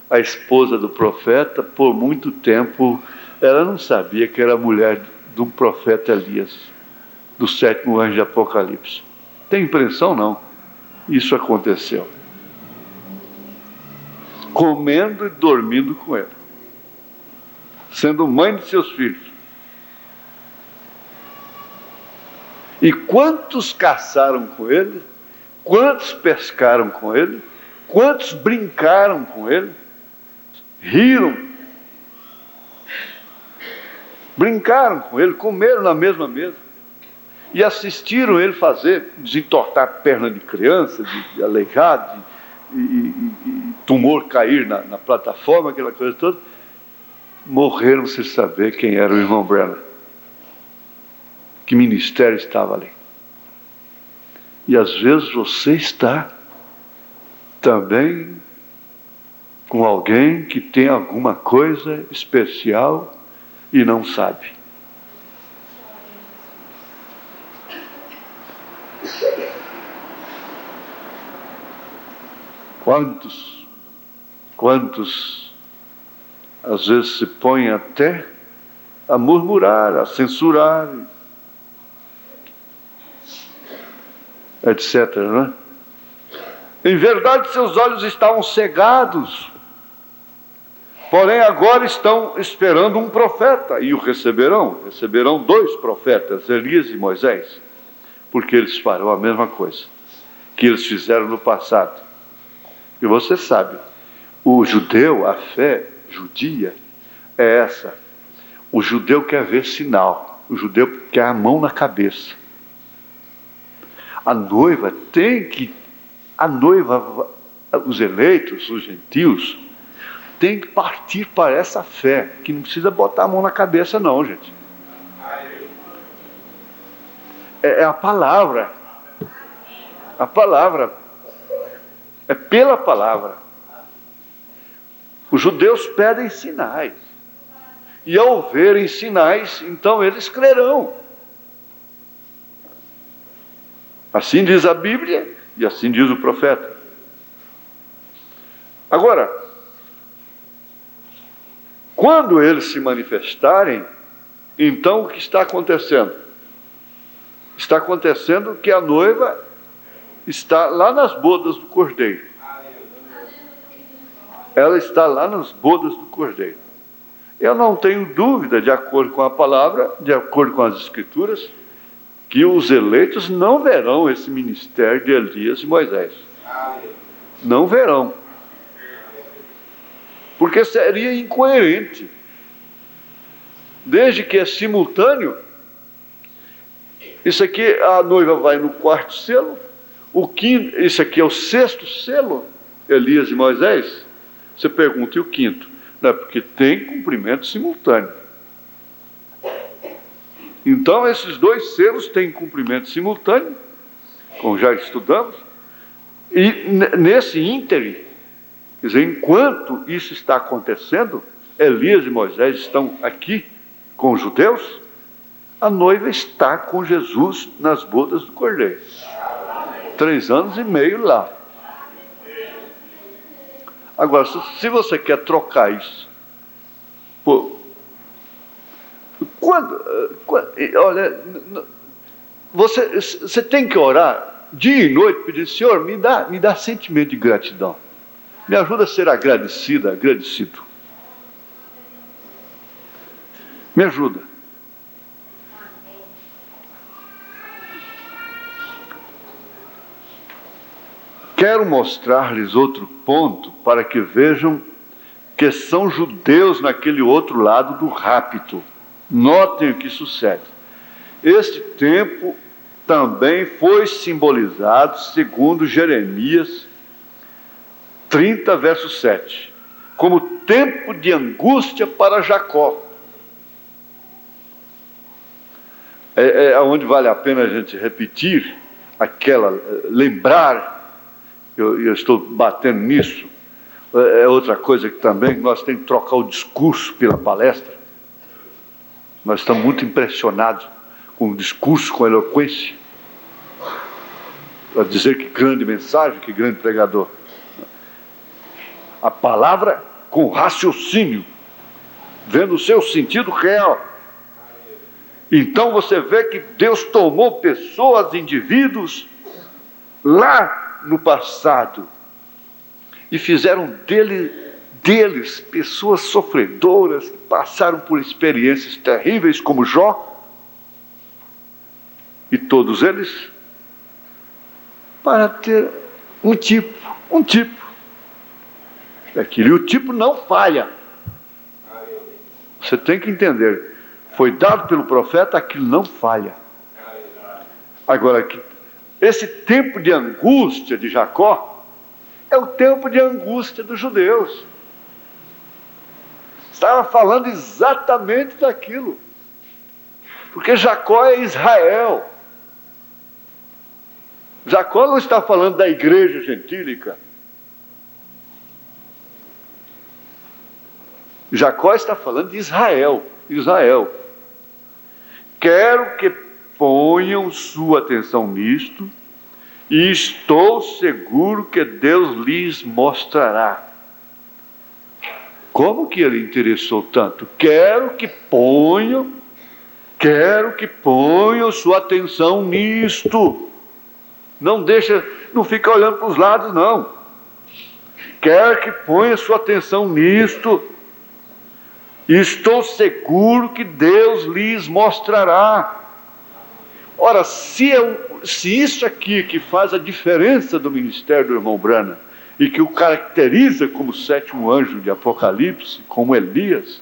a esposa do profeta, por muito tempo, ela não sabia que era mulher do profeta Elias, do 7º anjo de Apocalipse. Tem impressão? Não. Isso aconteceu. Comendo e dormindo com ele. Sendo mãe de seus filhos. E quantos caçaram com ele? Quantos pescaram com ele? Quantos brincaram com ele? Riram. Brincaram com ele, comeram na mesma mesa. E assistiram ele desentortar a perna de criança, de aleijado, e tumor cair na plataforma, aquela coisa toda. Morreram sem saber quem era o irmão Branham. Que ministério estava ali. E às vezes você está também com alguém que tem alguma coisa especial e não sabe. Quantos às vezes se põem até a murmurar, a censurar, etc., não é? Em verdade, seus olhos estavam cegados, porém agora estão esperando um profeta, e o receberão 2 profetas, Elias e Moisés, porque eles farão a mesma coisa que eles fizeram no passado. E você sabe O judeu, a fé judia é essa. O judeu quer ver sinal. O judeu quer a mão na cabeça. A noiva, os eleitos, os gentios, tem que partir para essa fé, que não precisa botar a mão na cabeça não, gente. É a palavra. A palavra. É pela palavra. Os judeus pedem sinais. E ao verem sinais, então eles crerão. Assim diz a Bíblia e assim diz o profeta. Agora, quando eles se manifestarem, então o que está acontecendo? Está acontecendo que a noiva está lá nas bodas do Cordeiro. Ela está lá nas bodas do Cordeiro. Eu não tenho dúvida, de acordo com a palavra, de acordo com as Escrituras, que os eleitos não verão esse ministério de Elias e Moisés. Não verão. Porque seria incoerente. Desde que é simultâneo, isso aqui, a noiva vai no quarto selo, isso aqui é o sexto selo, Elias e Moisés. Você pergunta, e o quinto? Não, é porque tem cumprimento simultâneo. Então, esses dois selos têm cumprimento simultâneo, como já estudamos, e nesse ínterim, quer dizer, enquanto isso está acontecendo, Elias e Moisés estão aqui com os judeus, a noiva está com Jesus nas bodas do Cordeiro. 3 anos e meio lá. Agora, se você quer trocar isso, olha, você tem que orar dia e noite, pedir, Senhor, me dá sentimento de gratidão. Me ajuda a ser agradecido. Me ajuda. Quero mostrar-lhes outro ponto para que vejam que são judeus naquele outro lado do rapto. Notem o que sucede. Este tempo também foi simbolizado, segundo Jeremias 30, verso 7, como tempo de angústia para Jacó. É onde vale a pena a gente repetir lembrar. Eu estou batendo nisso. É outra coisa que também nós temos que trocar o discurso pela palestra. Nós estamos muito impressionados com o discurso, com a eloquência. Para dizer que grande mensagem, que grande pregador. A palavra com raciocínio, vendo o seu sentido real. Então você vê que Deus tomou pessoas, indivíduos, lá no passado, e fizeram deles pessoas sofredoras, que passaram por experiências terríveis, como Jó, e todos eles, para ter um tipo, daquilo, e o tipo não falha. Você tem que entender, foi dado pelo profeta, aquilo não falha. Agora, esse tempo de angústia de Jacó é o tempo de angústia dos judeus. Estava falando exatamente daquilo. Porque Jacó é Israel. Jacó não está falando da igreja gentílica. Jacó está falando de Israel. Quero que ponham sua atenção nisto, e estou seguro que Deus lhes mostrará. Como que ele interessou tanto? Quero que ponham sua atenção nisto. Não fica olhando para os lados, não. Quero que ponham sua atenção nisto. Estou seguro que Deus lhes mostrará. Ora, se isso aqui que faz a diferença do ministério do irmão Branham e que o caracteriza como sétimo anjo de Apocalipse, como Elias,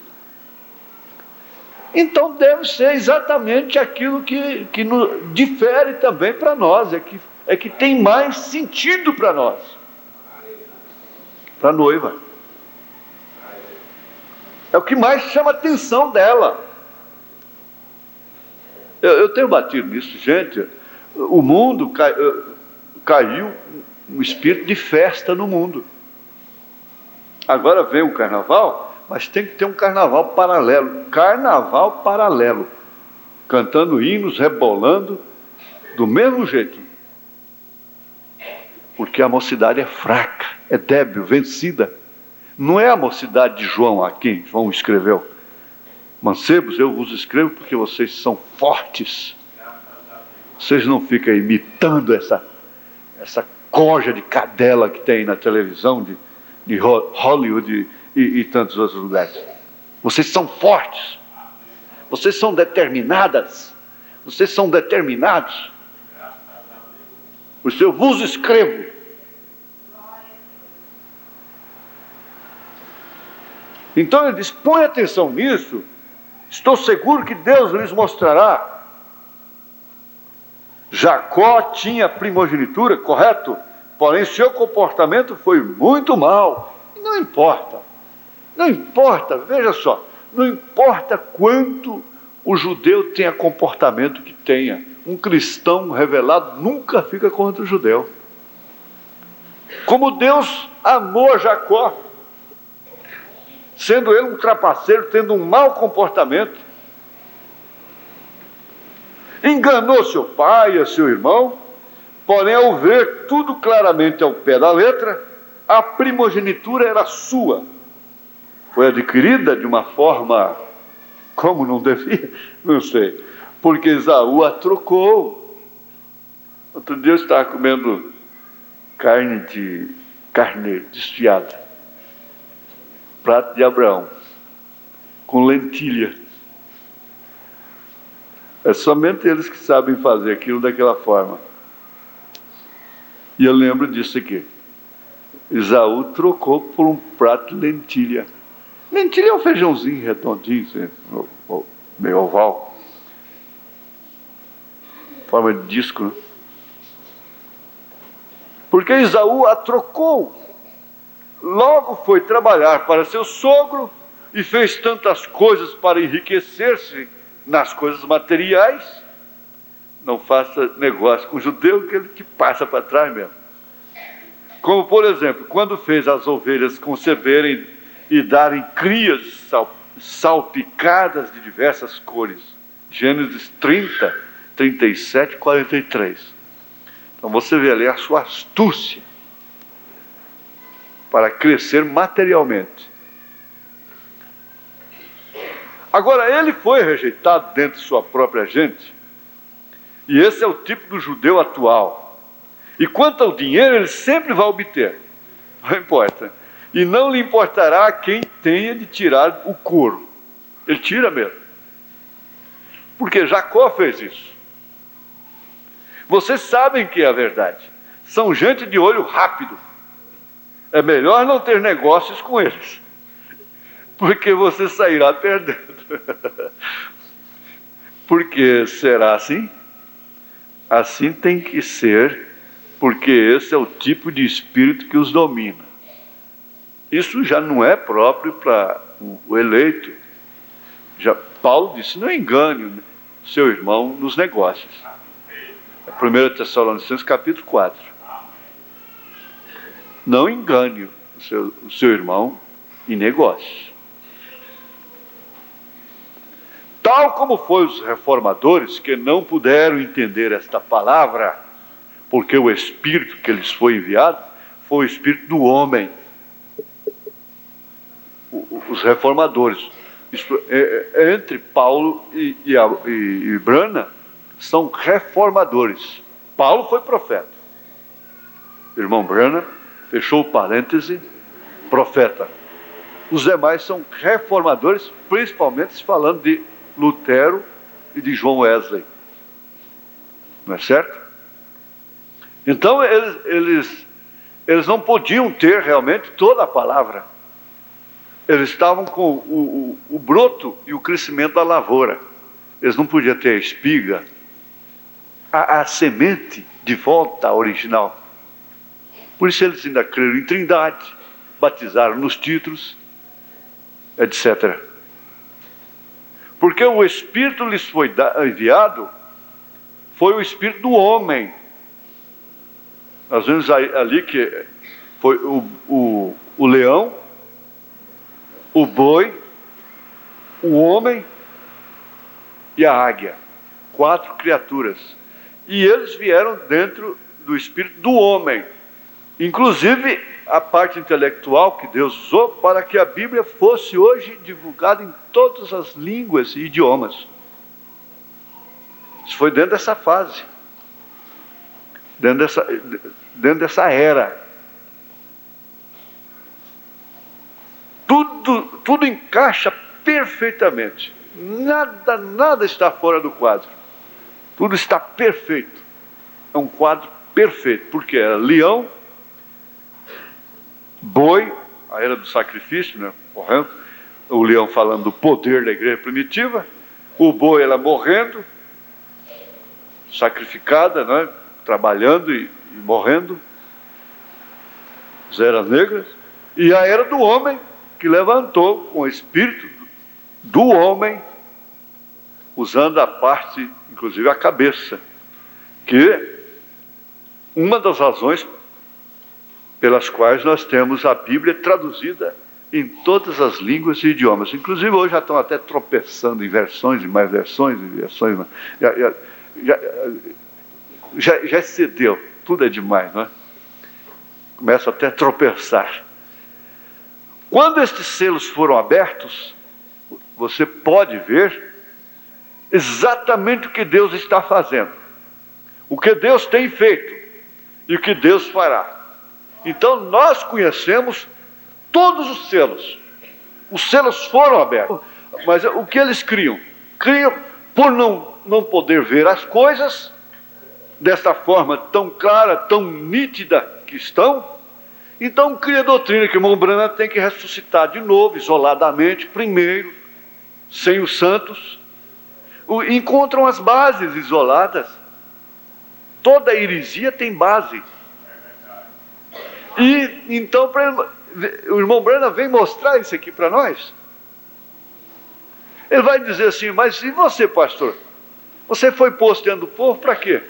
então deve ser exatamente aquilo que difere também para nós, é que tem mais sentido para nós, para a noiva. É o que mais chama a atenção dela. Eu tenho batido nisso, gente. O mundo caiu um espírito de festa no mundo. Agora vem o carnaval, mas tem que ter um carnaval paralelo. Carnaval paralelo. Cantando hinos, rebolando, do mesmo jeito. Porque a mocidade é fraca, é débil, vencida. Não é a mocidade de João, a quem João escreveu. Mancebos, eu vos escrevo porque vocês são fortes. Vocês não ficam imitando essa coja de cadela que tem na televisão de Hollywood e tantos outros lugares. Vocês são fortes. Vocês são determinadas. Vocês são determinados. Por isso eu vos escrevo. Então ele diz, põe atenção nisso. Estou seguro que Deus lhes mostrará. Jacó tinha primogenitura, correto? Porém seu comportamento foi muito mau. Não importa. Não importa, veja só. Não importa quanto o judeu tenha comportamento que tenha. Um cristão revelado nunca fica contra o judeu. Como Deus amou Jacó, sendo ele um trapaceiro, tendo um mau comportamento, enganou seu pai e seu irmão, porém ao ver tudo claramente ao pé da letra, a primogenitura era sua. Foi adquirida de uma forma como não devia, não sei, porque Esaú a trocou. Outro dia eu estava comendo carne de carneiro desfiada, prato de Abraão, com lentilha. É somente eles que sabem fazer aquilo daquela forma. E eu lembro disso aqui. Esaú trocou por um prato de lentilha. Lentilha é um feijãozinho redondinho, meio oval. Forma de disco, né? Porque Esaú a trocou. Logo foi trabalhar para seu sogro e fez tantas coisas para enriquecer-se nas coisas materiais. Não faça negócio com o judeu, que ele te passa para trás mesmo. Como, por exemplo, quando fez as ovelhas conceberem e darem crias salpicadas de diversas cores. Gênesis 30, 37, 43. Então você vê ali a sua astúcia para crescer materialmente. Agora, ele foi rejeitado dentro de sua própria gente, e esse é o tipo do judeu atual. E quanto ao dinheiro, ele sempre vai obter, não importa. E não lhe importará a quem tenha de tirar o couro. Ele tira mesmo. Porque Jacó fez isso. Vocês sabem que é a verdade. São gente de olho rápido. É melhor não ter negócios com eles, porque você sairá perdendo. Porque será assim? Assim tem que ser, porque esse é o tipo de espírito que os domina. Isso já não é próprio para o eleito. Paulo disse, não engane seu irmão nos negócios. 1 Tessalonicenses capítulo 4. Não engane o seu irmão em negócios. Tal como foi os reformadores que não puderam entender esta palavra, porque o Espírito que lhes foi enviado foi o Espírito do homem. Os reformadores, entre Paulo e Brana, são reformadores. Paulo foi profeta. Irmão Brana, fechou o parêntese, profeta. Os demais são reformadores, principalmente falando de Lutero e de João Wesley. Não é certo? Então eles eles não podiam ter realmente toda a palavra. Eles estavam com o broto e o crescimento da lavoura. Eles não podiam ter a espiga, a semente de volta à original. Por isso eles ainda creram em Trindade, batizaram nos títulos, etc. Porque o Espírito lhes foi enviado, foi o Espírito do homem. Nós vemos ali que foi o leão, o boi, o homem e a águia. 4 criaturas. E eles vieram dentro do espírito do homem. Inclusive a parte intelectual que Deus usou para que a Bíblia fosse hoje divulgada em todas as línguas e idiomas. Isso foi dentro dessa fase. Dentro dessa era. Tudo encaixa perfeitamente. Nada está fora do quadro. Tudo está perfeito. É um quadro perfeito. Porque era leão, boi, a era do sacrifício, né? Morrendo. O leão falando do poder da igreja primitiva. O boi, ela morrendo, sacrificada, né? Trabalhando e morrendo. As eras negras. E a era do homem, que levantou com o espírito do homem, usando a parte, inclusive a cabeça, que uma das razões pelas quais nós temos a Bíblia traduzida em todas as línguas e idiomas. Inclusive hoje já estão até tropeçando em versões e mais versões e versões. Já excedeu, tudo é demais, não é? Começa até a tropeçar. Quando estes selos foram abertos, você pode ver exatamente o que Deus está fazendo, o que Deus tem feito e o que Deus fará. Então nós conhecemos todos os selos. Os selos foram abertos, mas o que eles criam? Criam por não poder ver as coisas dessa forma tão clara, tão nítida que estão. Então cria a doutrina que o irmão Branham tem que ressuscitar de novo, isoladamente, primeiro, sem os santos. Encontram as bases isoladas. Toda heresia tem base. E então o irmão Branham vem mostrar isso aqui para nós. Ele vai dizer assim: mas e você, pastor? Você foi posto dentro do povo para quê?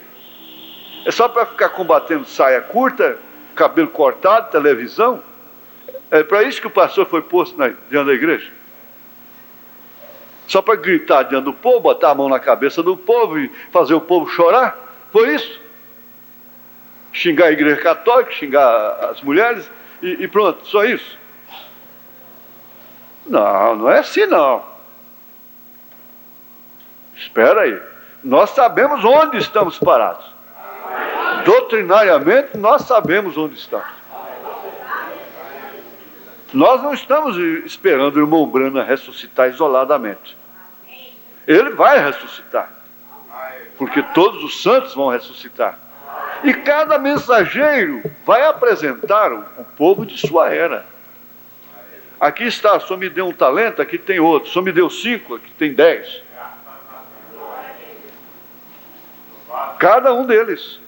É só para ficar combatendo saia curta, cabelo cortado, televisão? É para isso que o pastor foi posto diante da igreja? Só para gritar diante do povo, botar a mão na cabeça do povo e fazer o povo chorar? Foi isso? Xingar a igreja católica, xingar as mulheres e pronto, só isso? Não é assim não. Espera aí. Nós sabemos onde estamos parados. Doutrinariamente, nós sabemos onde estamos. Nós não estamos esperando o irmão Branham ressuscitar isoladamente. Ele vai ressuscitar. Porque todos os santos vão ressuscitar. E cada mensageiro vai apresentar o povo de sua era. Aqui está, o Senhor me deu um talento, aqui tem outro. O Senhor me deu 5, aqui tem 10. Cada um deles.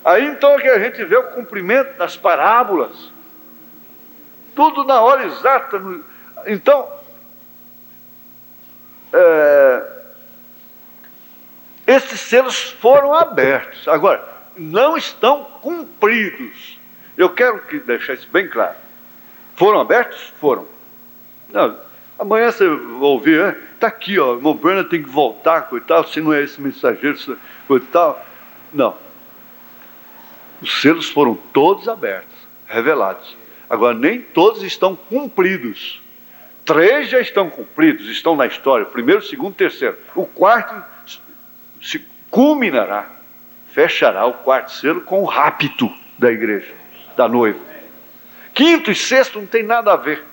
Aí então é que a gente vê o cumprimento das parábolas. Tudo na hora exata. Então, esses selos foram abertos. Agora, não estão cumpridos. Eu quero deixar isso bem claro. Foram abertos? Foram. Não, amanhã você vai ouvir, né? Está aqui, ó, o irmão Branham tem que voltar, coitado, se não é esse mensageiro, coitado. Não. Os selos foram todos abertos, revelados. Agora, nem todos estão cumpridos. 3 já estão cumpridos, estão na história. 1º, 2º, 3º. O 4º se culminará, fechará o 4º selo com o rapto da igreja, da noiva. 5º e 6º não tem nada a ver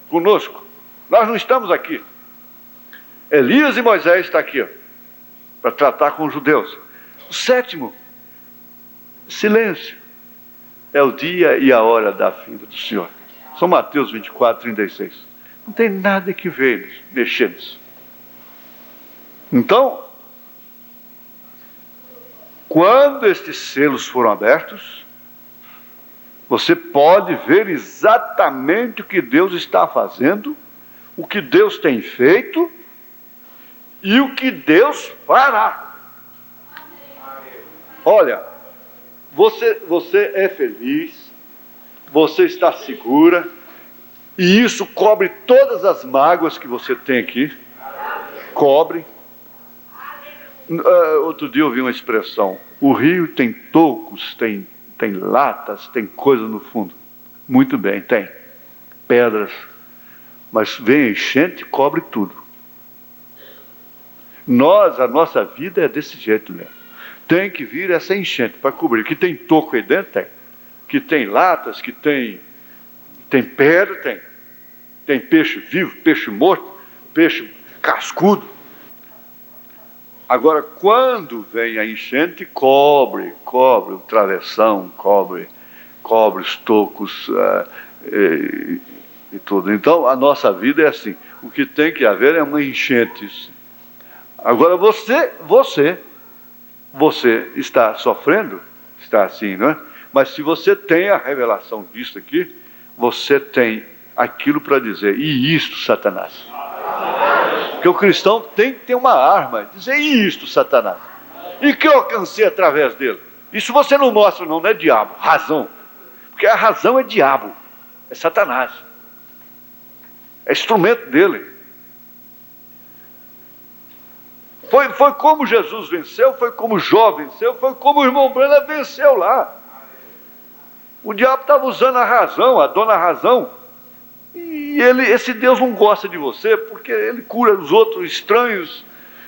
conosco. Nós não estamos aqui. Elias e Moisés estão aqui, para tratar com os judeus. O 7º, silêncio. é o dia e a hora da vinda do Senhor. São Mateus 24, 36. Não tem nada que ver, mexer nisso. Então, quando estes selos foram abertos, você pode ver exatamente o que Deus está fazendo, o que Deus tem feito e o que Deus fará. Olha, você é feliz, você está segura, e isso cobre todas as mágoas que você tem aqui. Cobre. Outro dia eu ouvi uma expressão: o rio tem tocos, tem latas, tem coisa no fundo. Muito bem, tem pedras, mas vem a enchente e cobre tudo. A nossa vida é desse jeito mesmo. Tem que vir essa enchente para cobrir. Que tem toco aí dentro, tem. Que tem latas, que tem pedra, tem peixe vivo, peixe morto, peixe cascudo. Agora, quando vem a enchente, cobre o travessão, cobre os tocos e tudo. Então, a nossa vida é assim. O que tem que haver é uma enchente. Agora, você está sofrendo, está assim, não é? Mas se você tem a revelação disso aqui, você tem aquilo para dizer: e isto, Satanás? Porque o cristão tem que ter uma arma, dizer: e isto, Satanás? E que eu alcancei através dele? Isso você não mostra, não é diabo, razão. Porque a razão é diabo, é Satanás. É instrumento dele. Foi como Jesus venceu, foi como Jó venceu, foi como o irmão Branham venceu lá. O diabo estava usando a razão, a dona razão. E esse Deus não gosta de você, porque ele cura os outros estranhos,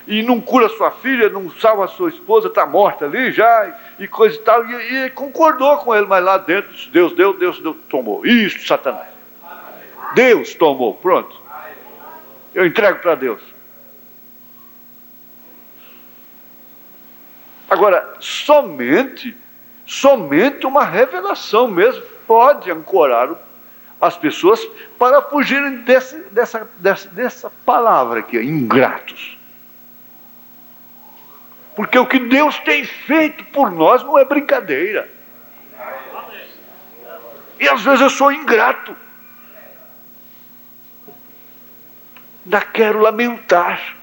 e não cura sua filha, não salva a sua esposa, está morta ali já, e coisa e tal. E concordou com ele, mas lá dentro, Deus deu, tomou. Isso, Satanás. Deus tomou, pronto. Eu entrego para Deus. Agora, somente uma revelação mesmo pode ancorar as pessoas para fugirem dessa palavra aqui, ingratos. Porque o que Deus tem feito por nós não é brincadeira. E às vezes eu sou ingrato. Ainda quero lamentar.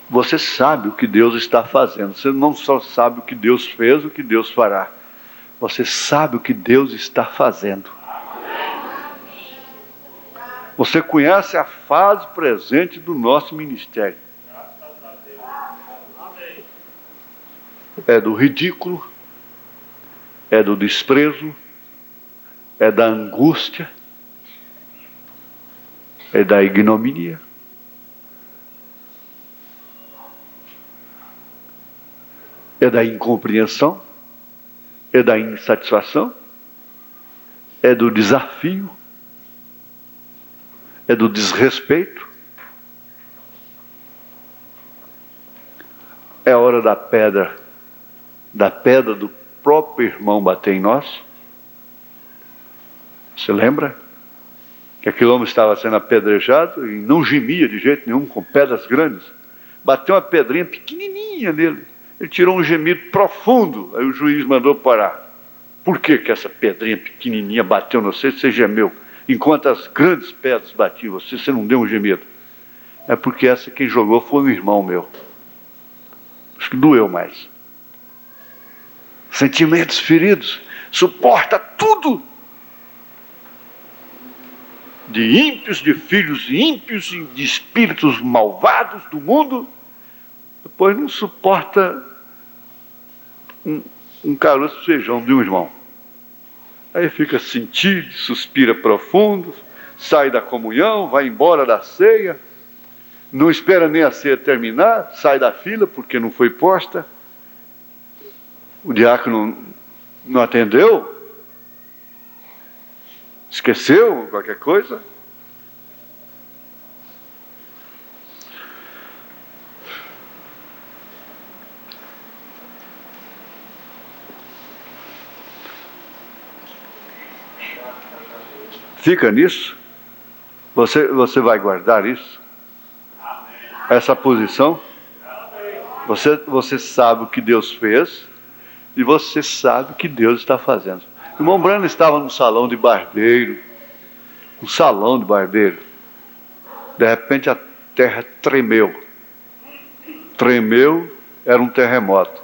Você sabe o que Deus está fazendo. Você não só sabe o que Deus fez, o que Deus fará. Você sabe o que Deus está fazendo. Você conhece a fase presente do nosso ministério. É do ridículo, é do desprezo, é da angústia, é da ignominia. É da incompreensão, é da insatisfação, é do desafio, é do desrespeito. É a hora da pedra do próprio irmão bater em nós. Você lembra? Que aquele homem estava sendo apedrejado e não gemia de jeito nenhum, com pedras grandes. Bateu uma pedrinha pequenininha nele. Ele tirou um gemido profundo. Aí o juiz mandou parar. Por que essa pedrinha pequenininha bateu no você e você gemeu? Enquanto as grandes pedras batiam você não deu um gemido. É porque essa quem jogou foi um irmão meu. Acho que doeu mais. Sentimentos feridos. Suporta tudo. De ímpios, de filhos ímpios, de espíritos malvados do mundo. Depois não suporta um caroço de feijão de um irmão. Aí fica sentido, suspira profundo, sai da comunhão, vai embora da ceia, não espera nem a ceia terminar, sai da fila porque não foi posta, o diácono não atendeu, esqueceu qualquer coisa, Fica nisso? Você vai guardar isso? Essa posição? Você sabe o que Deus fez e você sabe o que Deus está fazendo. O irmão Brando estava num salão de barbeiro, de repente a terra tremeu, era um terremoto.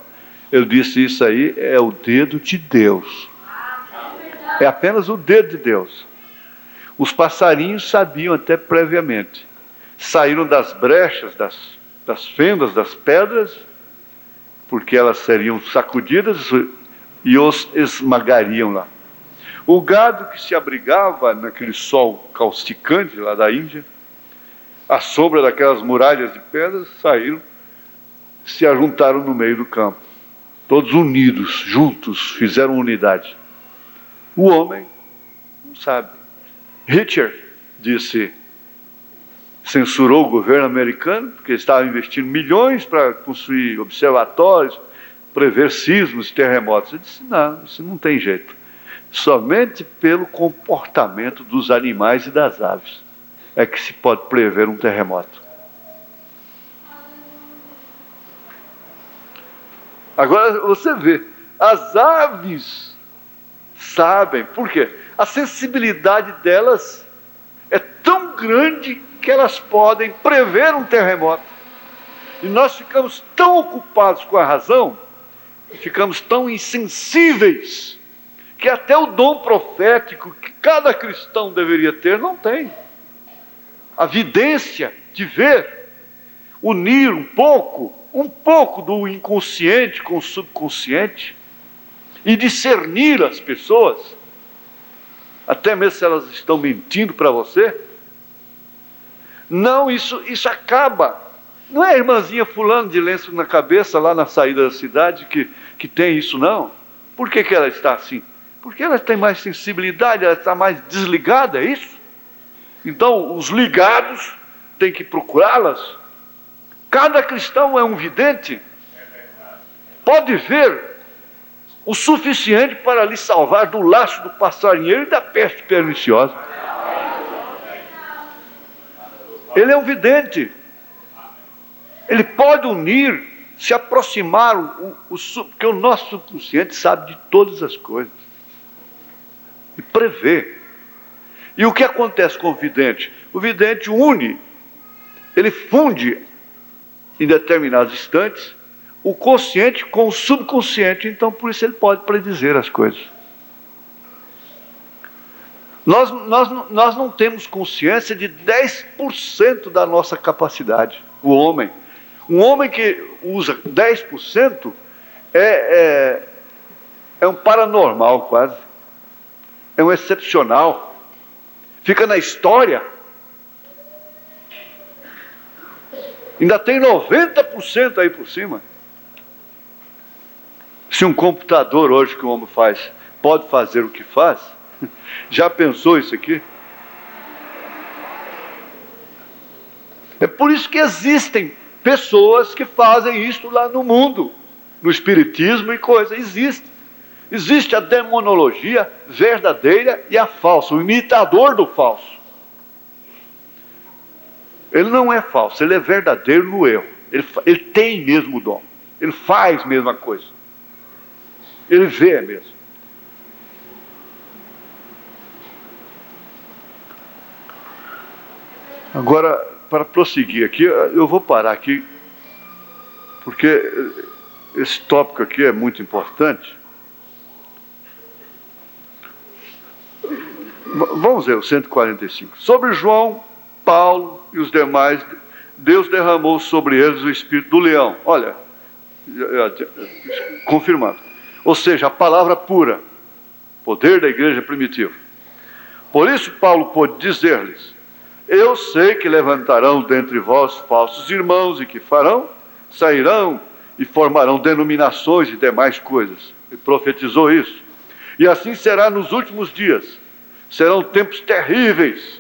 Eu disse, isso aí é o dedo de Deus, é apenas o dedo de Deus. Os passarinhos sabiam até previamente, saíram das brechas, das fendas, das pedras, porque elas seriam sacudidas e os esmagariam lá. O gado que se abrigava naquele sol causticante lá da Índia, à sombra daquelas muralhas de pedras, saíram, se ajuntaram no meio do campo. Todos unidos, juntos, fizeram unidade. O homem não sabe. Hitler censurou o governo americano, porque estava investindo milhões para construir observatórios, prever sismos, terremotos. Ele disse, não, isso não tem jeito. Somente pelo comportamento dos animais e das aves é que se pode prever um terremoto. Agora você vê, as aves sabem, por quê? A sensibilidade delas é tão grande que elas podem prever um terremoto. E nós ficamos tão ocupados com a razão, e ficamos tão insensíveis, que até o dom profético que cada cristão deveria ter, não tem. A vidência de ver, unir um pouco do inconsciente com o subconsciente, e discernir as pessoas, até mesmo se elas estão mentindo para você. Não, isso acaba. Não é a irmãzinha fulano de lenço na cabeça, lá na saída da cidade, que tem isso, não. Por que ela está assim? Porque ela tem mais sensibilidade, ela está mais desligada, é isso? Então, os ligados têm que procurá-las. Cada cristão é um vidente. Pode ver o suficiente para lhe salvar do laço do passarinheiro e da peste perniciosa. Ele é um vidente. Ele pode unir, se aproximar, porque o nosso subconsciente sabe de todas as coisas. E prevê. E o que acontece com o vidente? O vidente une, ele funde em determinados instantes o consciente com o subconsciente, então por isso ele pode predizer as coisas. Nós não temos consciência de 10% da nossa capacidade, o homem. Um homem que usa 10% é um paranormal quase, é um excepcional, fica na história. Ainda tem 90% aí por cima. Se um computador hoje que o homem faz, pode fazer o que faz, já pensou isso aqui? É por isso que existem pessoas que fazem isso lá no mundo, no espiritismo e coisa, existe a demonologia verdadeira e a falsa, o imitador do falso. Ele não é falso, ele é verdadeiro no erro, ele tem mesmo o dom, ele faz mesmo a coisa, ele vê mesmo. Agora, para prosseguir aqui, eu vou parar aqui, porque esse tópico aqui é muito importante. Vamos ver o 145. Sobre João, Paulo e os demais, Deus derramou sobre eles o espírito do leão. Olha, confirmando. Ou seja, a palavra pura, poder da igreja primitiva. Por isso Paulo pôde dizer-lhes: eu sei que levantarão dentre vós falsos irmãos e que sairão e formarão denominações e demais coisas. Ele profetizou isso. E assim será nos últimos dias. Serão tempos terríveis.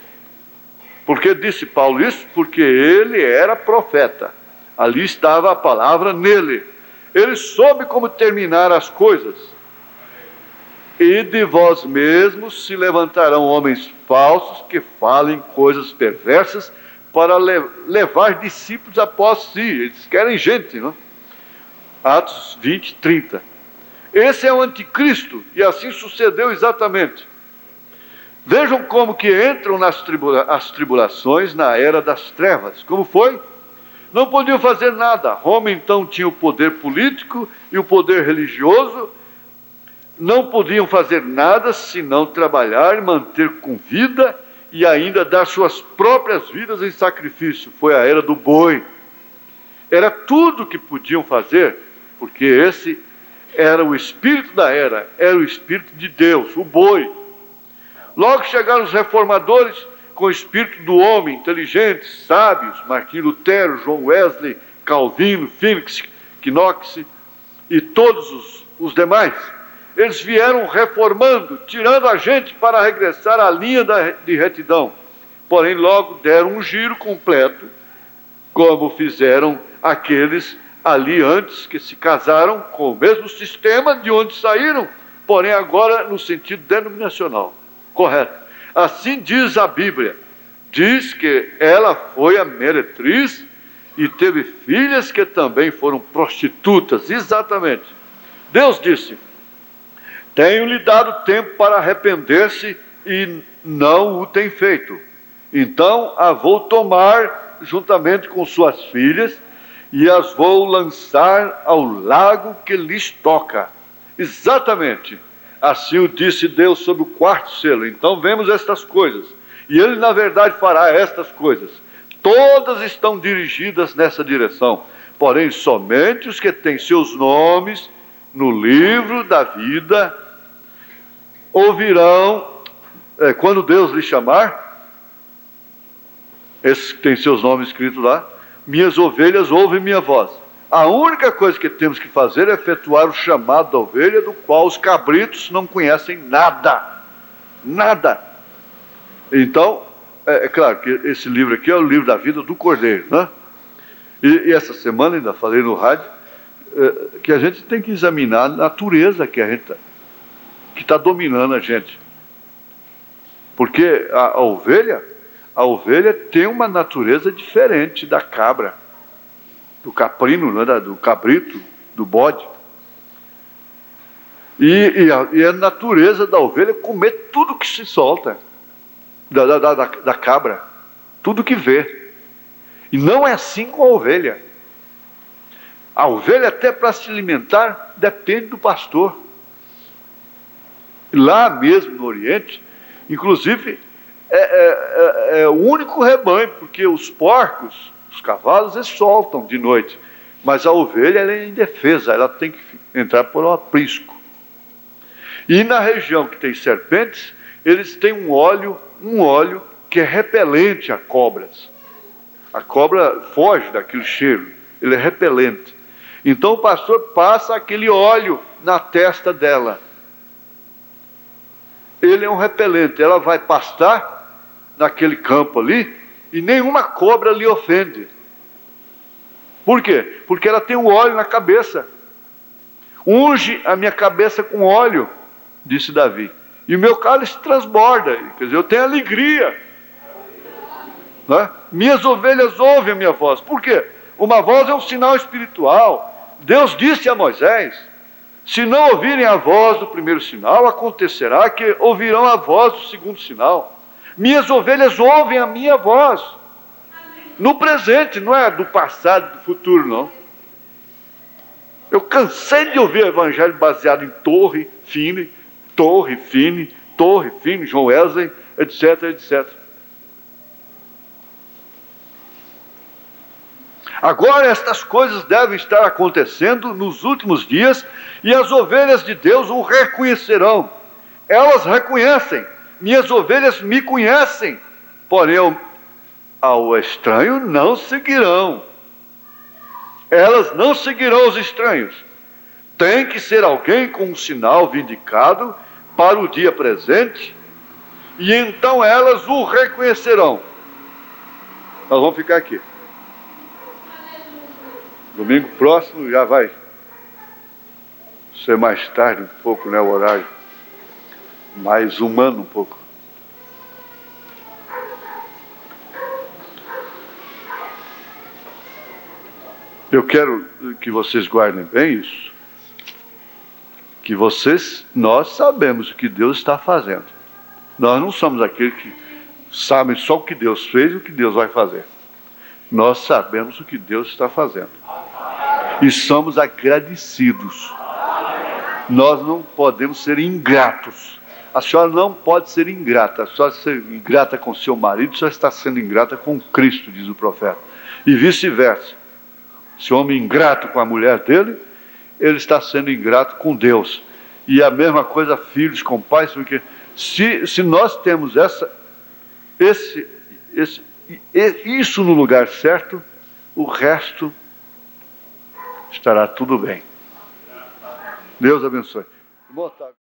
Por que disse Paulo isso? Porque ele era profeta. Ali estava a palavra nele. Ele soube como terminar as coisas. E de vós mesmos se levantarão homens falsos que falem coisas perversas para levar discípulos após si. Eles querem gente, não? Atos 20, 30. Esse é o anticristo, e assim sucedeu exatamente. Vejam como que entram as tribulações na era das trevas. Como foi? Não podiam fazer nada. Roma então tinha o poder político e o poder religioso. Não podiam fazer nada senão trabalhar, manter com vida e ainda dar suas próprias vidas em sacrifício. Foi a era do boi. Era tudo que podiam fazer, porque esse era o espírito da era, era o espírito de Deus, o boi. Logo chegaram os reformadores com o espírito do homem, inteligentes, sábios, Martim Lutero, João Wesley, Calvino, Fênix, Knox e todos os demais. Eles vieram reformando, tirando a gente para regressar à linha de retidão. Porém, logo deram um giro completo, como fizeram aqueles ali antes, que se casaram com o mesmo sistema de onde saíram, porém agora no sentido denominacional. Correto. Assim diz a Bíblia. Diz que ela foi a meretriz e teve filhas que também foram prostitutas. Exatamente. Deus disse: tenho-lhe dado tempo para arrepender-se e não o tem feito. Então a vou tomar juntamente com suas filhas e as vou lançar ao lago que lhes toca. Exatamente. Assim o disse Deus sob o quarto selo. Então vemos estas coisas. E Ele na verdade fará estas coisas. Todas estão dirigidas nessa direção. Porém somente os que têm seus nomes no livro da vida ouvirão, quando Deus lhe chamar, esses que têm seus nomes escritos lá, minhas ovelhas ouvem minha voz. A única coisa que temos que fazer é efetuar o chamado da ovelha, do qual os cabritos não conhecem nada. Nada. Então, é claro que esse livro aqui é o livro da vida do Cordeiro, né? E essa semana ainda falei no rádio que a gente tem que examinar a natureza que está dominando a gente. Porque a ovelha tem uma natureza diferente da cabra, do caprino, né, do cabrito, do bode. E a natureza da ovelha é comer tudo que se solta, da cabra, tudo que vê. E não é assim com a ovelha. A ovelha, até para se alimentar, depende do pastor. Lá mesmo no Oriente, inclusive, é o único rebanho, porque os porcos, os cavalos, eles soltam de noite. Mas a ovelha, ela é indefesa, ela tem que entrar por um aprisco. E na região que tem serpentes, eles têm um óleo que é repelente a cobras. A cobra foge daquele cheiro, ele é repelente. Então o pastor passa aquele óleo na testa dela. Ele é um repelente, ela vai pastar naquele campo ali e nenhuma cobra lhe ofende. Por quê? Porque ela tem um óleo na cabeça. Unge a minha cabeça com óleo, disse Davi, e o meu cálice transborda, quer dizer, eu tenho alegria, né? Minhas ovelhas ouvem a minha voz. Por quê? Uma voz é um sinal espiritual. Deus disse a Moisés: se não ouvirem a voz do primeiro sinal, acontecerá que ouvirão a voz do segundo sinal. Minhas ovelhas ouvem a minha voz. No presente, não é do passado, do futuro, não. Eu cansei de ouvir o evangelho baseado em Torre Fine, João Wesley, etc, etc. Agora estas coisas devem estar acontecendo nos últimos dias, e as ovelhas de Deus o reconhecerão. Elas reconhecem, minhas ovelhas me conhecem, porém ao estranho não seguirão. Elas não seguirão os estranhos. Tem que ser alguém com um sinal vindicado para o dia presente, e então elas o reconhecerão. Nós vamos ficar aqui. Domingo próximo já vai ser mais tarde um pouco, né, o horário. mais humano um pouco. Eu quero que vocês guardem bem isso. Que nós sabemos o que Deus está fazendo. Nós não somos aqueles que sabem só o que Deus fez e o que Deus vai fazer. Nós sabemos o que Deus está fazendo. E somos agradecidos. Nós não podemos ser ingratos. A senhora não pode ser ingrata. A senhora ser ingrata com seu marido, só está sendo ingrata com Cristo, diz o profeta. E vice-versa. Se o homem é ingrato com a mulher dele, ele está sendo ingrato com Deus. E a mesma coisa filhos com pais, porque se nós temos isso no lugar certo, o resto estará tudo bem. Deus abençoe.